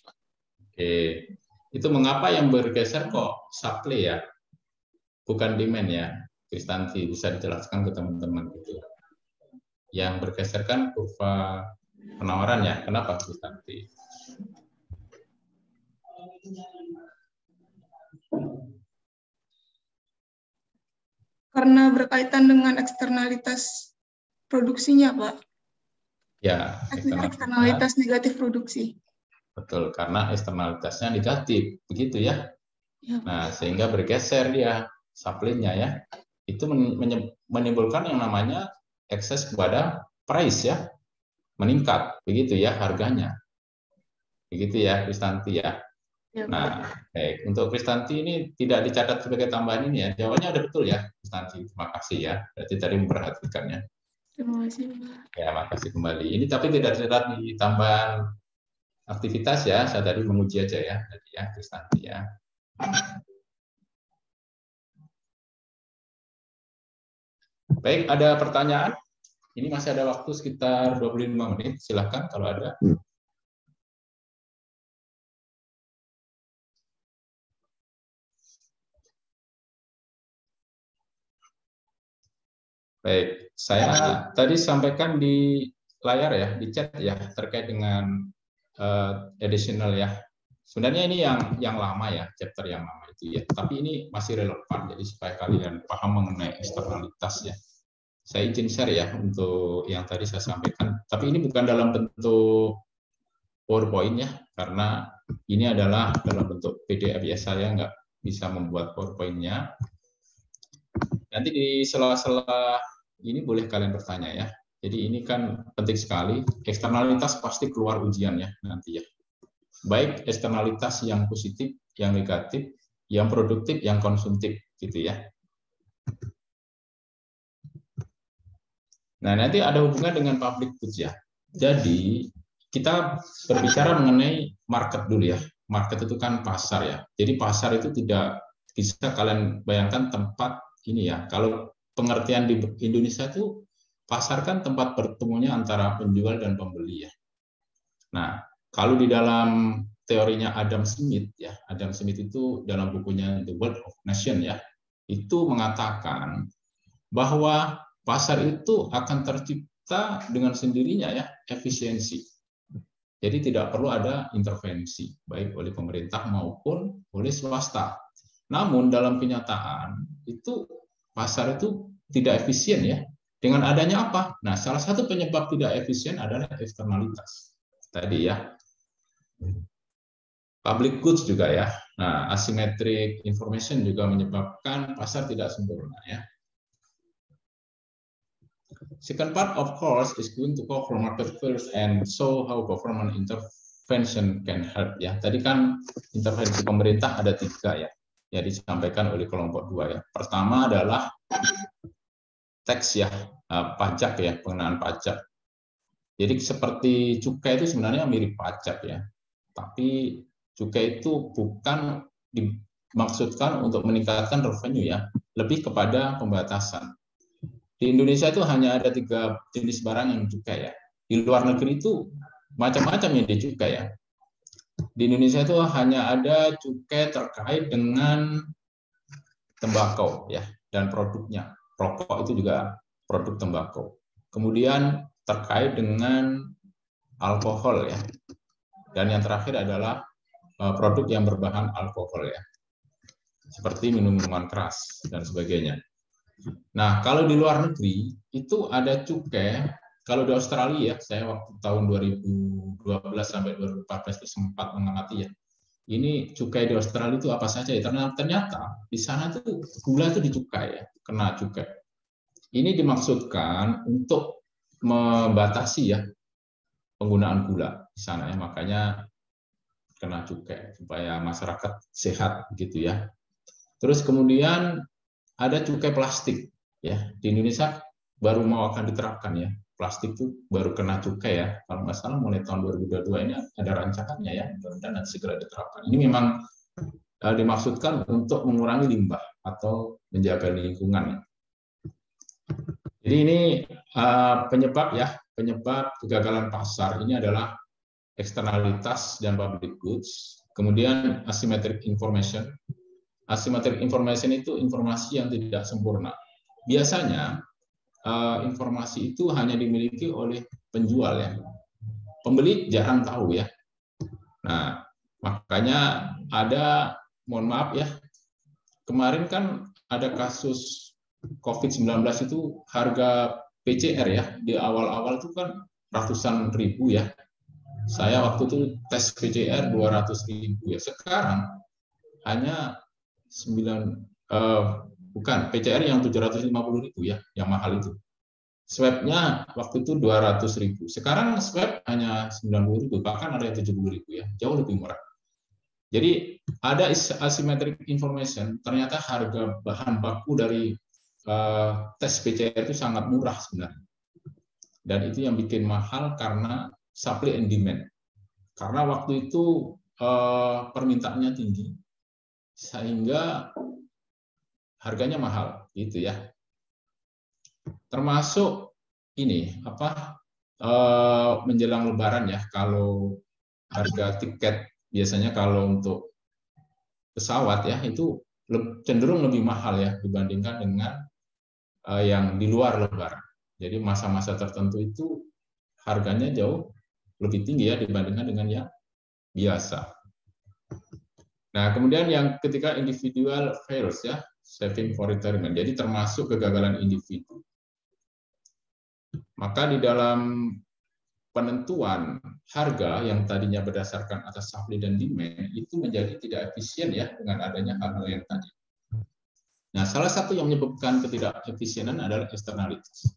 Oke, itu mengapa yang bergeser kok supply ya, bukan demand ya, Kristanti, bisa dijelaskan ke teman-teman gitu. Yang bergeser kan kurva penawaran ya, kenapa Kristanti? Karena berkaitan dengan eksternalitas produksinya, Pak. Ya, eksternalitas negatif produksi. Betul, karena eksternalitasnya negatif, begitu ya. Nah, sehingga bergeser dia supply-nya ya. Itu menimbulkan yang namanya ekses kepada price ya. Meningkat, begitu ya harganya. Begitu ya, Kristanti ya. Nah, baik. Untuk Kristanti ini tidak dicatat sebagai tambahan ini ya. Jawabannya ada betul ya, Kristanti. Terima kasih ya. Berarti tadi memperhatikannya. Terima kasih, Pak. Ya, makasih kembali. Ini tapi tidak tercatat di tambahan aktivitas ya, saya tadi menguji aja ya, tadi ya, Kristanti ya. Baik, ada pertanyaan? Ini masih ada waktu sekitar 25 menit, silahkan kalau ada. Baik, saya tadi sampaikan di layar ya, di chat ya, terkait dengan additional ya. Sebenarnya ini yang lama ya, chapter yang lama itu ya. Tapi ini masih relevan, jadi supaya kalian paham mengenai eksternalitas ya. Saya izin share ya untuk yang tadi saya sampaikan. Tapi ini bukan dalam bentuk PowerPoint ya, karena ini adalah dalam bentuk PDF ya. Saya nggak bisa membuat PowerPoint-nya. Nanti di sela-sela ini boleh kalian bertanya ya. Jadi ini kan penting sekali. Eksternalitas pasti keluar ujiannya nanti ya. Baik eksternalitas yang positif, yang negatif, yang produktif, yang konsumtif gitu ya. Nah, nanti ada hubungan dengan public goods ya. Jadi kita berbicara mengenai market dulu ya. Market itu kan pasar ya. Jadi pasar itu tidak bisa kalian bayangkan tempat ini ya. Kalau pengertian di Indonesia itu pasar kan tempat bertemunya antara penjual dan pembeli ya. Nah, kalau di dalam teorinya Adam Smith ya, Adam Smith itu dalam bukunya The World of Nations ya, itu mengatakan bahwa pasar itu akan tercipta dengan sendirinya ya, efisiensi. Jadi tidak perlu ada intervensi baik oleh pemerintah maupun oleh swasta. Namun dalam kenyataan itu pasar itu tidak efisien ya. Dengan adanya apa? Nah, salah satu penyebab tidak efisien adalah eksternalitas. Tadi ya. Public goods juga ya. Nah, asymmetric information juga menyebabkan pasar tidak sempurna ya. Second part of course is going to cover market first and show how government intervention can help ya. Tadi kan intervensi pemerintah ada 3 ya. Ya disampaikan oleh kelompok 2 ya. Pertama adalah tax ya, pajak ya, pengenaan pajak. Jadi seperti cukai itu sebenarnya mirip pajak ya. Tapi cukai itu bukan dimaksudkan untuk meningkatkan revenue ya, lebih kepada pembatasan. Di Indonesia itu hanya ada 3 jenis barang yang cukai ya. Di luar negeri itu macam-macam yang dicukai ya. Di Indonesia itu hanya ada cukai terkait dengan tembakau ya dan produknya. Rokok itu juga produk tembakau. Kemudian terkait dengan alkohol ya. Dan yang terakhir adalah produk yang berbahan alkohol ya. Seperti minuman keras dan sebagainya. Nah, kalau di luar negeri itu ada cukai, kalau di Australia ya, saya waktu tahun 2012 sampai 2014 itu sempat mengamati ya. Ini cukai di Australia itu apa saja ya? Ternyata di sana tuh gula itu dicukai ya, kena cukai. Ini dimaksudkan untuk membatasi ya penggunaan gula di sana ya, makanya kena cukai supaya masyarakat sehat gitu ya. Terus kemudian ada cukai plastik ya, di Indonesia baru mau akan diterapkan ya, plastik itu baru kena cukai ya, kalau nggak salah mulai tahun 2022 ini ada rancangannya ya, mudah-mudahan nanti segera diterapkan. Ini memang dimaksudkan untuk mengurangi limbah atau menjaga lingkungan. Jadi ini penyebab ya, penyebab kegagalan pasar ini adalah eksternalitas dan public goods, kemudian asymmetric information. Asymmetric information itu informasi yang tidak sempurna. Biasanya informasi itu hanya dimiliki oleh penjual ya. Pembeli jarang tahu ya. Nah, makanya ada, mohon maaf ya, kemarin kan ada kasus COVID-19 itu harga PCR ya, di awal-awal itu kan ratusan ribu ya. Saya waktu itu tes PCR 200.000 ya. Sekarang hanya bukan PCR yang 750.000 ya, yang mahal itu. Swab-nya waktu itu 200.000. Sekarang swab hanya 90.000, bahkan ada yang 70.000 ya, jauh lebih murah. Jadi ada asymmetric information. Ternyata harga bahan baku dari tes PCR itu sangat murah sebenarnya. Dan itu yang bikin mahal karena supply and demand. Karena waktu itu permintaannya tinggi, sehingga harganya mahal, gitu ya. Termasuk ini menjelang Lebaran ya, kalau harga tiket biasanya kalau untuk pesawat ya itu cenderung lebih mahal ya dibandingkan dengan yang di luar Lebaran. Jadi masa-masa tertentu itu harganya jauh lebih tinggi ya dibandingkan dengan yang biasa. Nah, kemudian yang ketiga individual fails ya, saving for retirement. Jadi termasuk kegagalan individu. Maka di dalam penentuan harga yang tadinya berdasarkan atas supply dan demand itu menjadi tidak efisien ya dengan adanya hal-hal yang tadi. Nah, salah satu yang menyebabkan ketidakefisienan adalah externalities.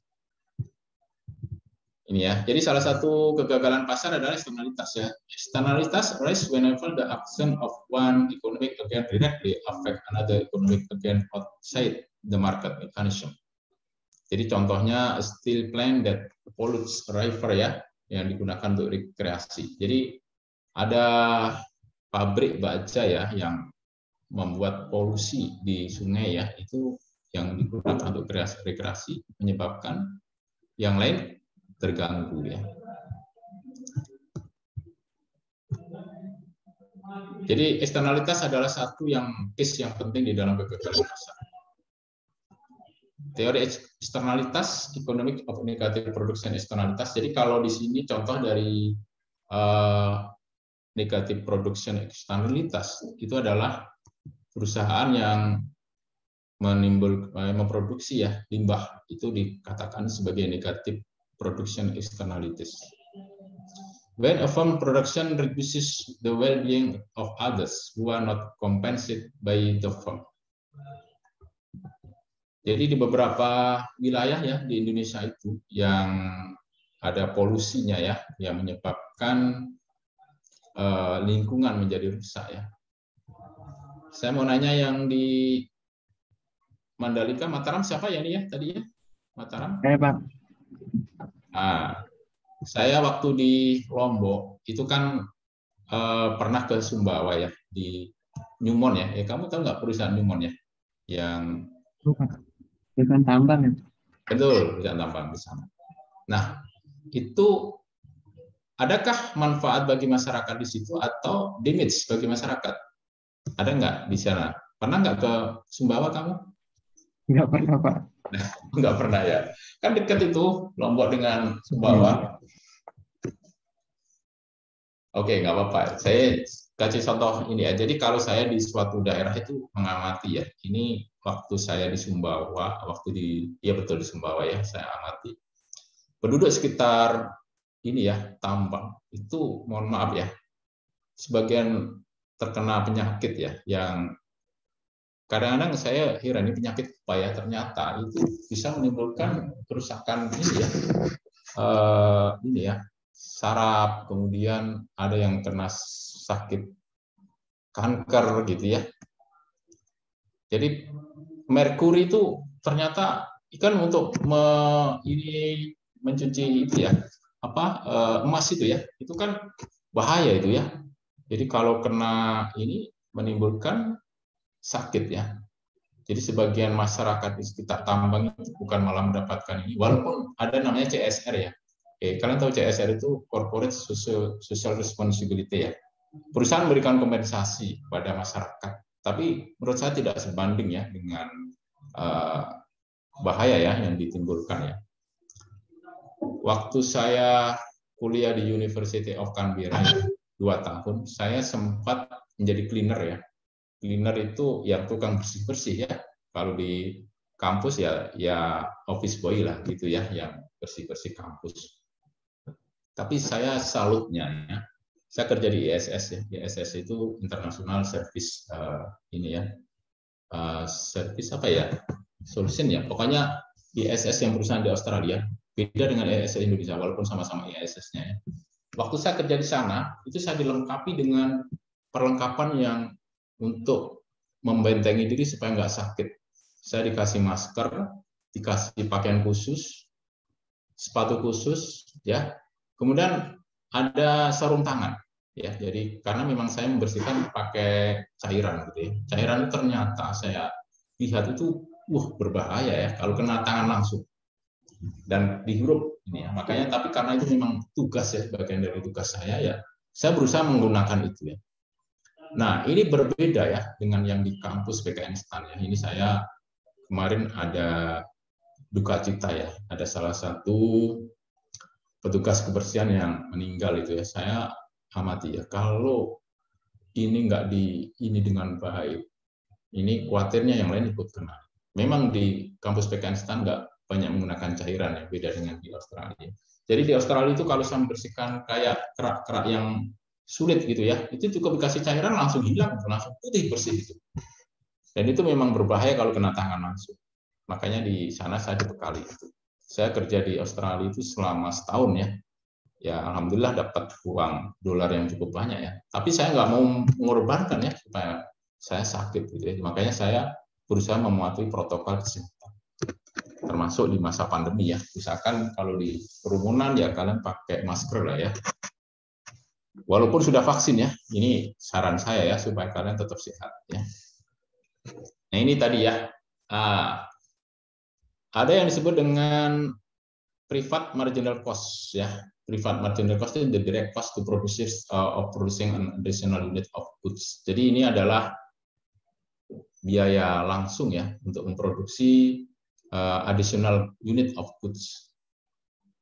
Ini ya. Jadi salah satu kegagalan pasar adalah externalitas ya. Externalitas arise whenever the action of one economic agent directly affect another economic agent outside the market mechanism. Jadi contohnya a steel plant that pollutes a river ya, yang digunakan untuk rekreasi. Jadi ada pabrik baja ya yang membuat polusi di sungai ya, itu yang digunakan untuk rekreasi menyebabkan yang lain terganggu ya. Jadi eksternalitas adalah satu yang case yang penting di dalam kegagalan pasar. Teori eksternalitas, economic of negative production externalitas. Jadi kalau di sini contoh dari negative production externalitas itu adalah perusahaan yang memproduksi ya limbah, itu dikatakan sebagai negative production externalities. When a firm production reduces the well-being of others who are not compensated by the firm. Jadi di beberapa wilayah ya di Indonesia itu yang ada polusinya ya, yang menyebabkan lingkungan menjadi rusak ya. Saya mau nanya yang di Mandalika, Mataram siapa ya ini ya tadi ya? Mataram? Pak. Nah, saya waktu di Lombok itu kan pernah ke Sumbawa ya, di Newmont ya. Kamu tahu nggak perusahaan Newmont ya? Yang Perusahaan tambang ya? Betul, perusahaan tambang di sana. Nah, itu adakah manfaat bagi masyarakat di situ atau damage bagi masyarakat? Ada nggak di sana? Pernah nggak ke Sumbawa kamu? Nggak pernah, Pak. Nah, nggak pernah ya. Kan dekat itu Lombok dengan Sumbawa. Oke, nggak apa-apa. Saya kasih contoh ini ya. Jadi kalau saya di suatu daerah itu mengamati ya. Ini waktu saya di Sumbawa, betul di Sumbawa ya, saya amati. Penduduk sekitar ini ya, tambang itu, mohon maaf ya, sebagian terkena penyakit ya, yang kadang-kadang saya heran ini penyakit apa ya, ternyata itu bisa menimbulkan kerusakan ini ya, saraf, kemudian ada yang kena sakit kanker gitu ya. Jadi merkuri itu ternyata kan untuk mencuci itu ya, emas itu ya, itu kan bahaya itu ya. Jadi kalau kena ini menimbulkan sakit ya. Jadi sebagian masyarakat di sekitar tambang itu bukan malah mendapatkan ini, walaupun ada namanya CSR ya. Kalian tahu CSR itu Corporate Social Responsibility ya. Perusahaan memberikan kompensasi kepada masyarakat, tapi menurut saya tidak sebanding ya dengan bahaya ya yang ditimbulkan ya. Waktu saya kuliah di University of Canberra 2 tahun, saya sempat menjadi cleaner ya. Cleaner itu ya tukang bersih-bersih ya. Kalau di kampus ya office boy lah gitu ya, yang bersih-bersih kampus. Tapi saya salutnya ya, saya kerja di ISS ya. ISS itu International Service service apa ya? Solution ya. Pokoknya ISS yang perusahaan di Australia beda dengan ISS Indonesia walaupun sama-sama ISS-nya ya. Waktu saya kerja di sana, itu saya dilengkapi dengan perlengkapan yang untuk membentengi diri supaya nggak sakit. Saya dikasih masker, dikasih pakaian khusus, sepatu khusus, ya. Kemudian ada sarung tangan. ya. Jadi karena memang saya membersihkan pakai cairan gitu ya. Cairan itu ternyata saya lihat itu berbahaya ya kalau kena tangan langsung dan dihirup ini ya. Makanya tapi karena itu memang tugas ya, bagian dari tugas saya ya, saya berusaha menggunakan itu ya. Nah, ini berbeda ya dengan yang di kampus PKN STAN ya. Ini saya kemarin ada duka cita ya. Ada salah satu petugas kebersihan yang meninggal itu ya. Saya amati ya, kalau ini nggak ini dengan baik, ini khawatirnya yang lain ikut kena. Memang di kampus PKN STAN nggak banyak menggunakan cairan ya, beda dengan di Australia. Jadi di Australia itu kalau saya membersihkan kayak kerak-kerak yang sulit gitu ya, itu cukup dikasih cairan langsung hilang, langsung putih bersih gitu. Dan itu memang berbahaya kalau kena tangan langsung. Makanya di sana saya dibekali itu. Saya kerja di Australia itu selama setahun ya. Ya alhamdulillah dapat uang dolar yang cukup banyak ya. Tapi saya nggak mau mengorbankan ya supaya saya sakit gitu ya. Makanya saya berusaha mematuhi protokol kesehatan. Termasuk di masa pandemi ya. Misalkan kalau di kerumunan ya kalian pakai masker lah ya. Walaupun sudah vaksin ya. Ini saran saya ya supaya kalian tetap sehat ya. Nah ini tadi ya. Ada yang disebut dengan private marginal cost ya. Private marginal cost itu the direct cost to producing an additional unit of goods. Jadi ini adalah biaya langsung ya untuk memproduksi additional unit of goods.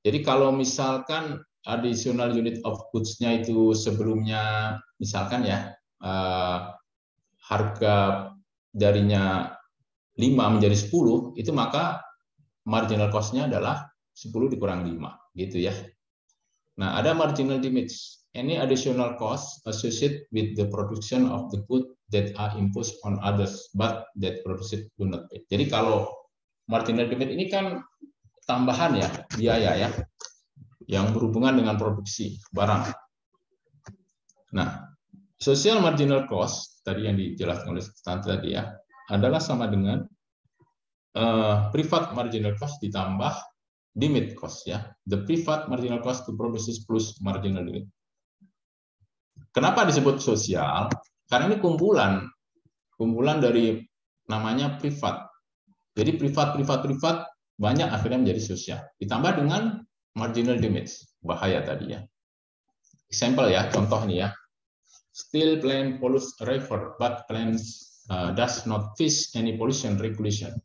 Jadi kalau misalkan additional unit of goods-nya itu sebelumnya misalkan ya harga darinya 5 menjadi 10, itu maka marginal cost-nya adalah 10 dikurang 5 gitu ya. Nah, ada marginal damage. Any additional cost associated with the production of the good that are imposed on others but that produced do not pay. Jadi kalau marginal damage ini kan tambahan ya, biaya ya, yang berhubungan dengan produksi barang. Nah, social marginal cost tadi yang dijelaskan oleh Stan tadi ya, adalah sama dengan private marginal cost ditambah limit cost ya. The private marginal cost to produce plus marginal limit. Kenapa disebut sosial? Karena ini kumpulan dari namanya privat. Jadi privat banyak akhirnya menjadi sosial. Ditambah dengan marginal damage, bahaya tadi ya. Example ya, contoh nih ya. Steel plant pollutes a river, but plants does not face any pollution regulation.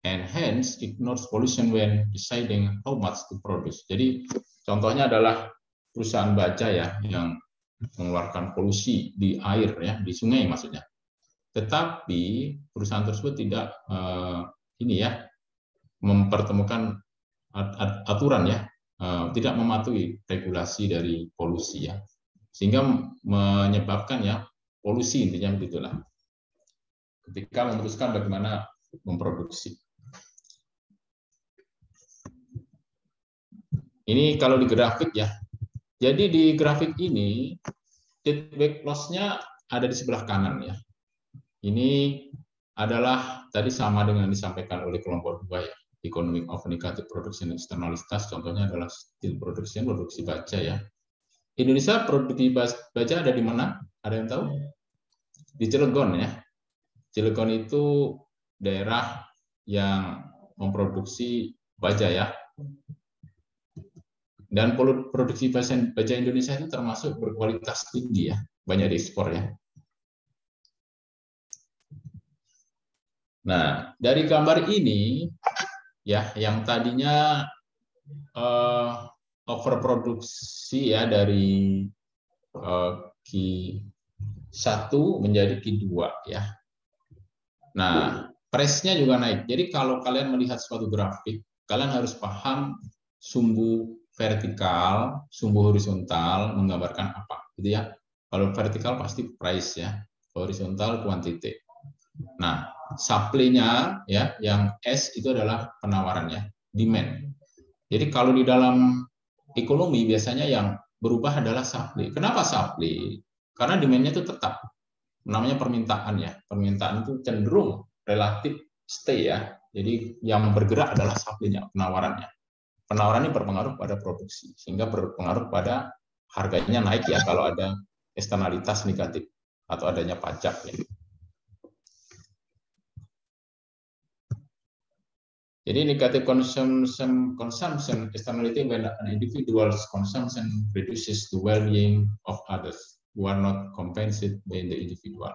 And hence ignores pollution when deciding how much to produce. Jadi contohnya adalah perusahaan baja ya yang mengeluarkan polusi di air ya, di sungai maksudnya. Tetapi perusahaan tersebut tidak mempertemukan aturan ya, tidak mematuhi regulasi dari polusi ya, sehingga menyebabkan ya polusi, intinya begitulah. Ketika memutuskan bagaimana memproduksi. Ini kalau di grafik ya. Jadi di grafik ini feedback loss-nya ada di sebelah kanan ya. Ini adalah tadi sama dengan disampaikan oleh kelompok 2 ya. Economic of negative production externalitas, contohnya adalah steel production, produksi baja ya. Indonesia produksi baja ada di mana? Ada yang tahu? Di Cilegon ya. Cilegon itu daerah yang memproduksi baja ya. Dan produksi baja Indonesia itu termasuk berkualitas tinggi ya, banyak diekspor ya. Nah, dari gambar ini ya, yang tadinya overproduksi ya dari Q1 menjadi Q2 ya. Nah, price-nya juga naik. Jadi kalau kalian melihat suatu grafik, kalian harus paham sumbu vertikal, sumbu horizontal menggambarkan apa, gitu ya. Kalau vertikal pasti price ya, horizontal quantity. Nah, supply-nya ya, yang S itu adalah penawarannya, demand. Jadi kalau di dalam ekonomi biasanya yang berubah adalah supply. Kenapa supply? Karena demand-nya itu tetap. Namanya permintaan ya. Permintaan itu cenderung relatif stay ya. Jadi yang bergerak adalah supply-nya, penawarannya. Penawaran ini berpengaruh pada produksi, sehingga berpengaruh pada harganya naik ya kalau ada eksternalitas negatif atau adanya pajak ya. Jadi negative consumption externality when an individual's consumption reduces the well-being of others who are not compensated by the individual.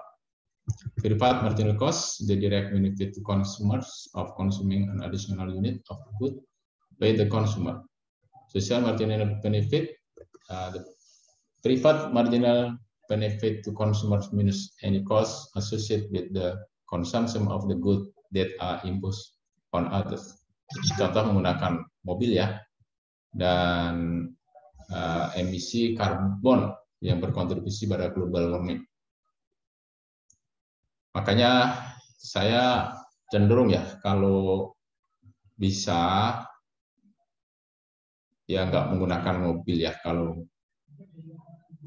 Privat marginal cost, the direct benefit to consumers of consuming an additional unit of good by the consumer. Social marginal benefit, the privat marginal benefit to consumers minus any cost associated with the consumption of the good that are imposed on others. Contoh menggunakan mobil ya, dan emisi karbon yang berkontribusi pada global warming. Makanya saya cenderung ya kalau bisa ya nggak menggunakan mobil ya kalau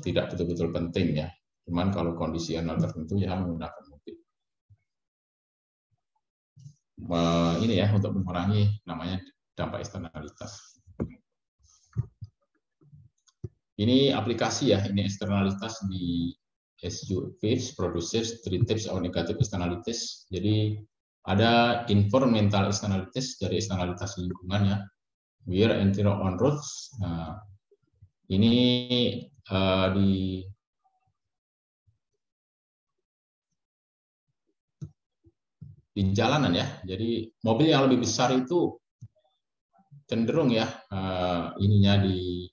tidak betul-betul penting ya. Cuman kalau kondisional tertentu ya menggunakan mobil. Ini ya untuk mengurangi namanya dampak eksternalitas. Ini aplikasi ya, ini eksternalitas di SUV, producers, three types of negative externalities. Jadi ada environmental externalities dari eksternalitas lingkungan ya. Wear and tear on roads. Nah, ini di jalanan ya. Jadi mobil yang lebih besar itu cenderung ya ininya di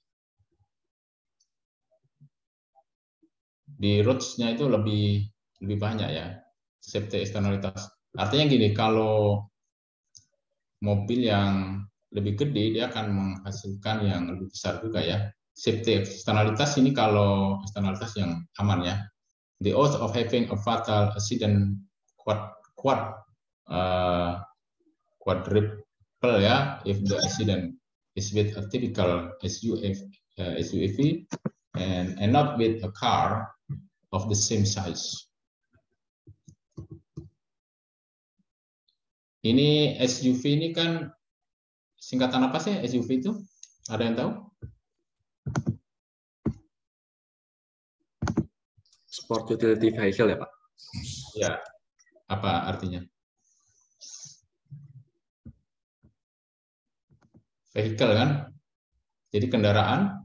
roads-nya itu lebih banyak ya safety eksternalitas. Artinya gini, kalau mobil yang lebih gede dia akan menghasilkan yang lebih besar juga ya. Safety eksternalitas ini kalau eksternalitas yang aman ya. The odds of having a fatal accident quadruple ya if the accident is with a typical SUV and not with a car of the same size. Ini SUV ini kan singkatan apa sih SUV itu? Ada yang tahu? Sport Utility Vehicle ya Pak? Ya, apa artinya? Vehicle kan? Jadi kendaraan.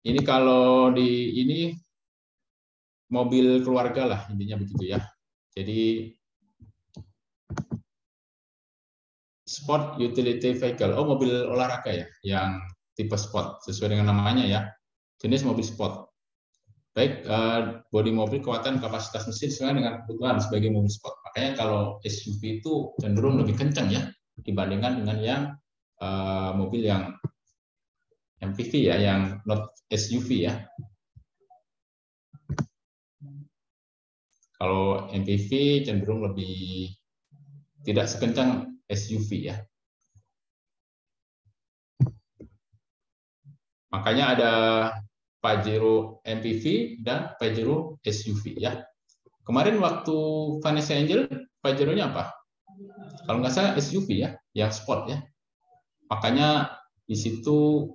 Ini kalau di ini mobil keluarga lah intinya begitu ya. Jadi sport utility vehicle, oh mobil olahraga ya, yang tipe sport sesuai dengan namanya ya, jenis mobil sport. Baik bodi mobil, kekuatan, kapasitas mesin sesuai dengan kebutuhan sebagai mobil sport. Makanya kalau SUV itu cenderung lebih kencang ya dibandingkan dengan yang mobil yang MPV ya, yang not SUV ya. Kalau MPV cenderung lebih tidak sekencang SUV ya. Makanya ada Pajero MPV dan Pajero SUV ya. Kemarin waktu Vanessa Angel, Pajero-nya apa? Kalau nggak salah SUV ya, yang sport ya. Makanya di situ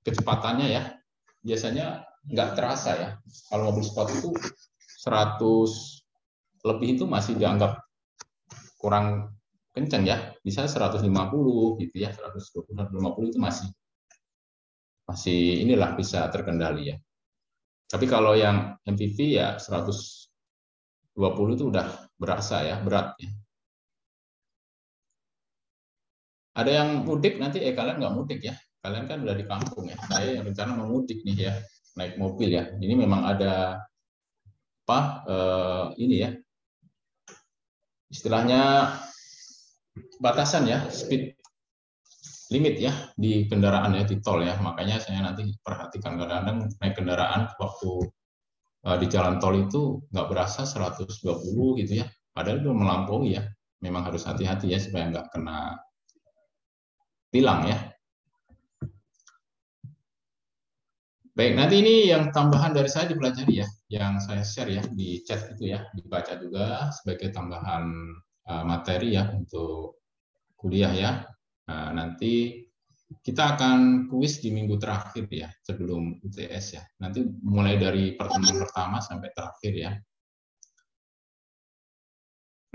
kecepatannya ya biasanya nggak terasa ya. Kalau mobil sport itu 100 lebih itu masih dianggap kurang kencang ya, bisa 150 gitu ya, 150 itu masih inilah bisa terkendali ya. Tapi kalau yang MPV ya 120 itu udah berasa ya, berat ya. Ada yang mudik nanti, kalian nggak mudik ya? Kalian kan udah di kampung ya. Saya yang rencana mau mudik nih ya, naik mobil ya. Ini memang ada apa? Ini ya, istilahnya batasan ya, speed limit ya di kendaraan ya, di tol ya. Makanya saya nanti perhatikan kadang-kadang naik kendaraan waktu di jalan tol itu nggak berasa 120 gitu ya, padahal itu melampaui ya. Memang harus hati-hati ya supaya nggak kena tilang ya. Baik, nanti ini yang tambahan dari saya dipelajari ya, yang saya share ya di chat itu ya, dibaca juga sebagai tambahan materi ya untuk kuliah ya. Nah, nanti kita akan kuis di minggu terakhir ya, sebelum UTS ya. Nanti mulai dari pertemuan pertama sampai terakhir ya.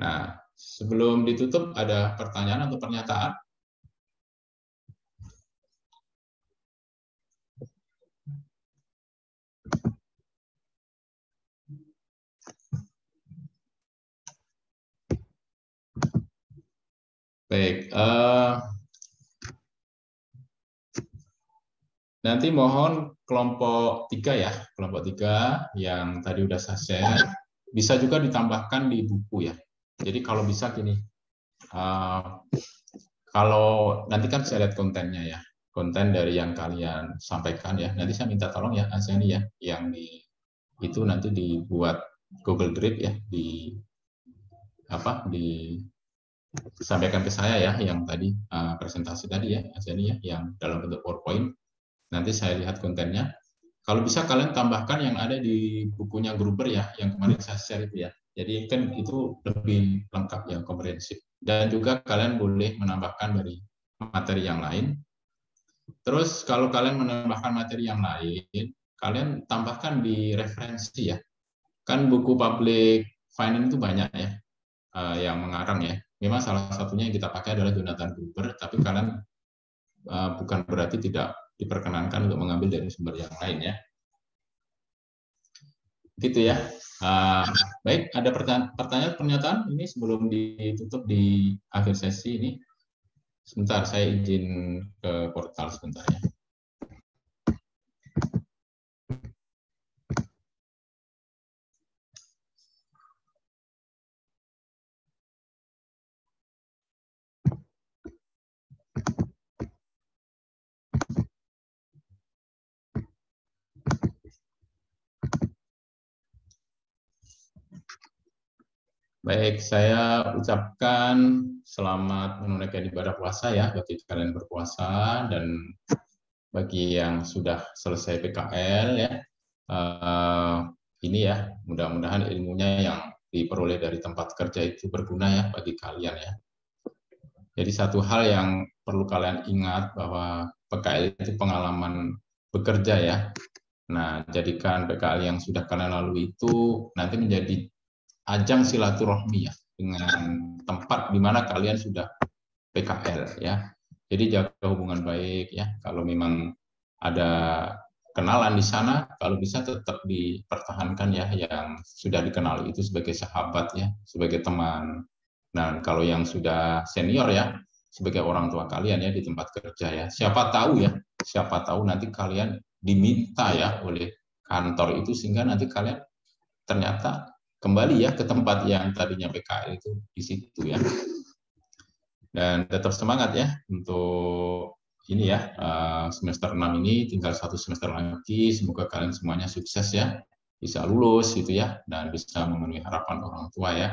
Nah, sebelum ditutup ada pertanyaan atau pernyataan? Baik, nanti mohon kelompok 3 ya, kelompok 3 yang tadi udah saya share, bisa juga ditambahkan di buku ya. Jadi kalau bisa gini, kalau nanti kan saya lihat kontennya ya, konten dari yang kalian sampaikan ya, nanti saya minta tolong ya, Azani ya, yang itu nanti dibuat Google Drive ya, disampaikan ke saya ya, yang tadi presentasi tadi ya, Azani ya, yang dalam bentuk PowerPoint. Nanti saya lihat kontennya. Kalau bisa kalian tambahkan yang ada di bukunya Gruber ya, yang kemarin saya share itu ya. Jadi kan itu lebih lengkap ya, komprehensif. Dan juga kalian boleh menambahkan dari materi yang lain. Terus kalau kalian menambahkan materi yang lain, kalian tambahkan di referensi ya. Kan buku public finance itu banyak ya, yang mengarang ya. Memang salah satunya yang kita pakai adalah Jonathan Gruber, tapi kalian bukan berarti tidak diperkenankan untuk mengambil dari sumber yang lain ya. Gitu ya. Baik, ada pertanyaan pernyataan ini sebelum ditutup di akhir sesi ini. Sebentar, saya izin ke portal sebentar ya. Baik, saya ucapkan selamat menunaikan ibadah puasa ya bagi kalian berpuasa, dan bagi yang sudah selesai PKL ya. Ini ya, mudah-mudahan ilmunya yang diperoleh dari tempat kerja itu berguna ya bagi kalian ya. Jadi satu hal yang perlu kalian ingat bahwa PKL itu pengalaman bekerja ya. Nah, jadikan PKL yang sudah kalian lalui itu nanti menjadi ajang silaturahmi ya, dengan tempat di mana kalian sudah PKL ya. Jadi jaga hubungan baik ya. Kalau memang ada kenalan di sana, kalau bisa tetap dipertahankan ya, yang sudah dikenal itu sebagai sahabat ya, sebagai teman. Nah, kalau yang sudah senior ya, sebagai orang tua kalian ya di tempat kerja ya. Siapa tahu ya, siapa tahu nanti kalian diminta ya oleh kantor itu, sehingga nanti kalian ternyata kembali ya ke tempat yang tadinya PKL itu di situ ya. Dan tetap semangat ya untuk ini ya, semester 6 ini tinggal 1 semester lagi. Semoga kalian semuanya sukses ya, bisa lulus gitu ya, dan bisa memenuhi harapan orang tua ya.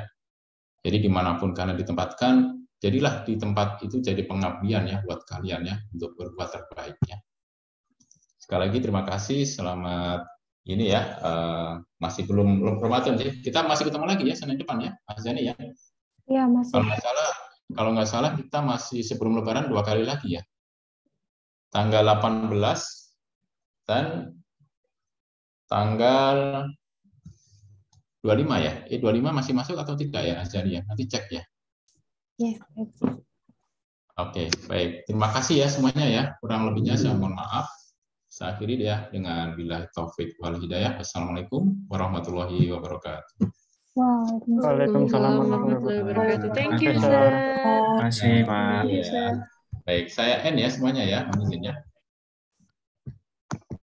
Jadi dimanapun kalian ditempatkan, jadilah di tempat itu jadi pengabdian ya buat kalian ya, untuk berbuat terbaiknya. Sekali lagi terima kasih, selamat ini ya, masih belum Ramadan sih. Kita masih ketemu lagi ya Senin depan ya, Mas Jani ya. Iya, masih. Kalau nggak salah kita masih sebelum Lebaran 2 kali lagi ya. Tanggal 18 dan tanggal 25 ya. 25 masih masuk atau tidak ya, Mas Jani ya? Nanti cek ya. Iya. Oke, baik. Terima kasih ya semuanya ya. Kurang lebihnya saya mohon maaf. Saya akhiri ya dengan billahi taufik wal hidayah. Assalamualaikum warahmatullahi wabarakatuh. Waalaikumsalam warahmatullahi wabarakatuh. Thank you, sir. Terima kasih, Pak. Baik, saya N ya semuanya ya. Izin ya.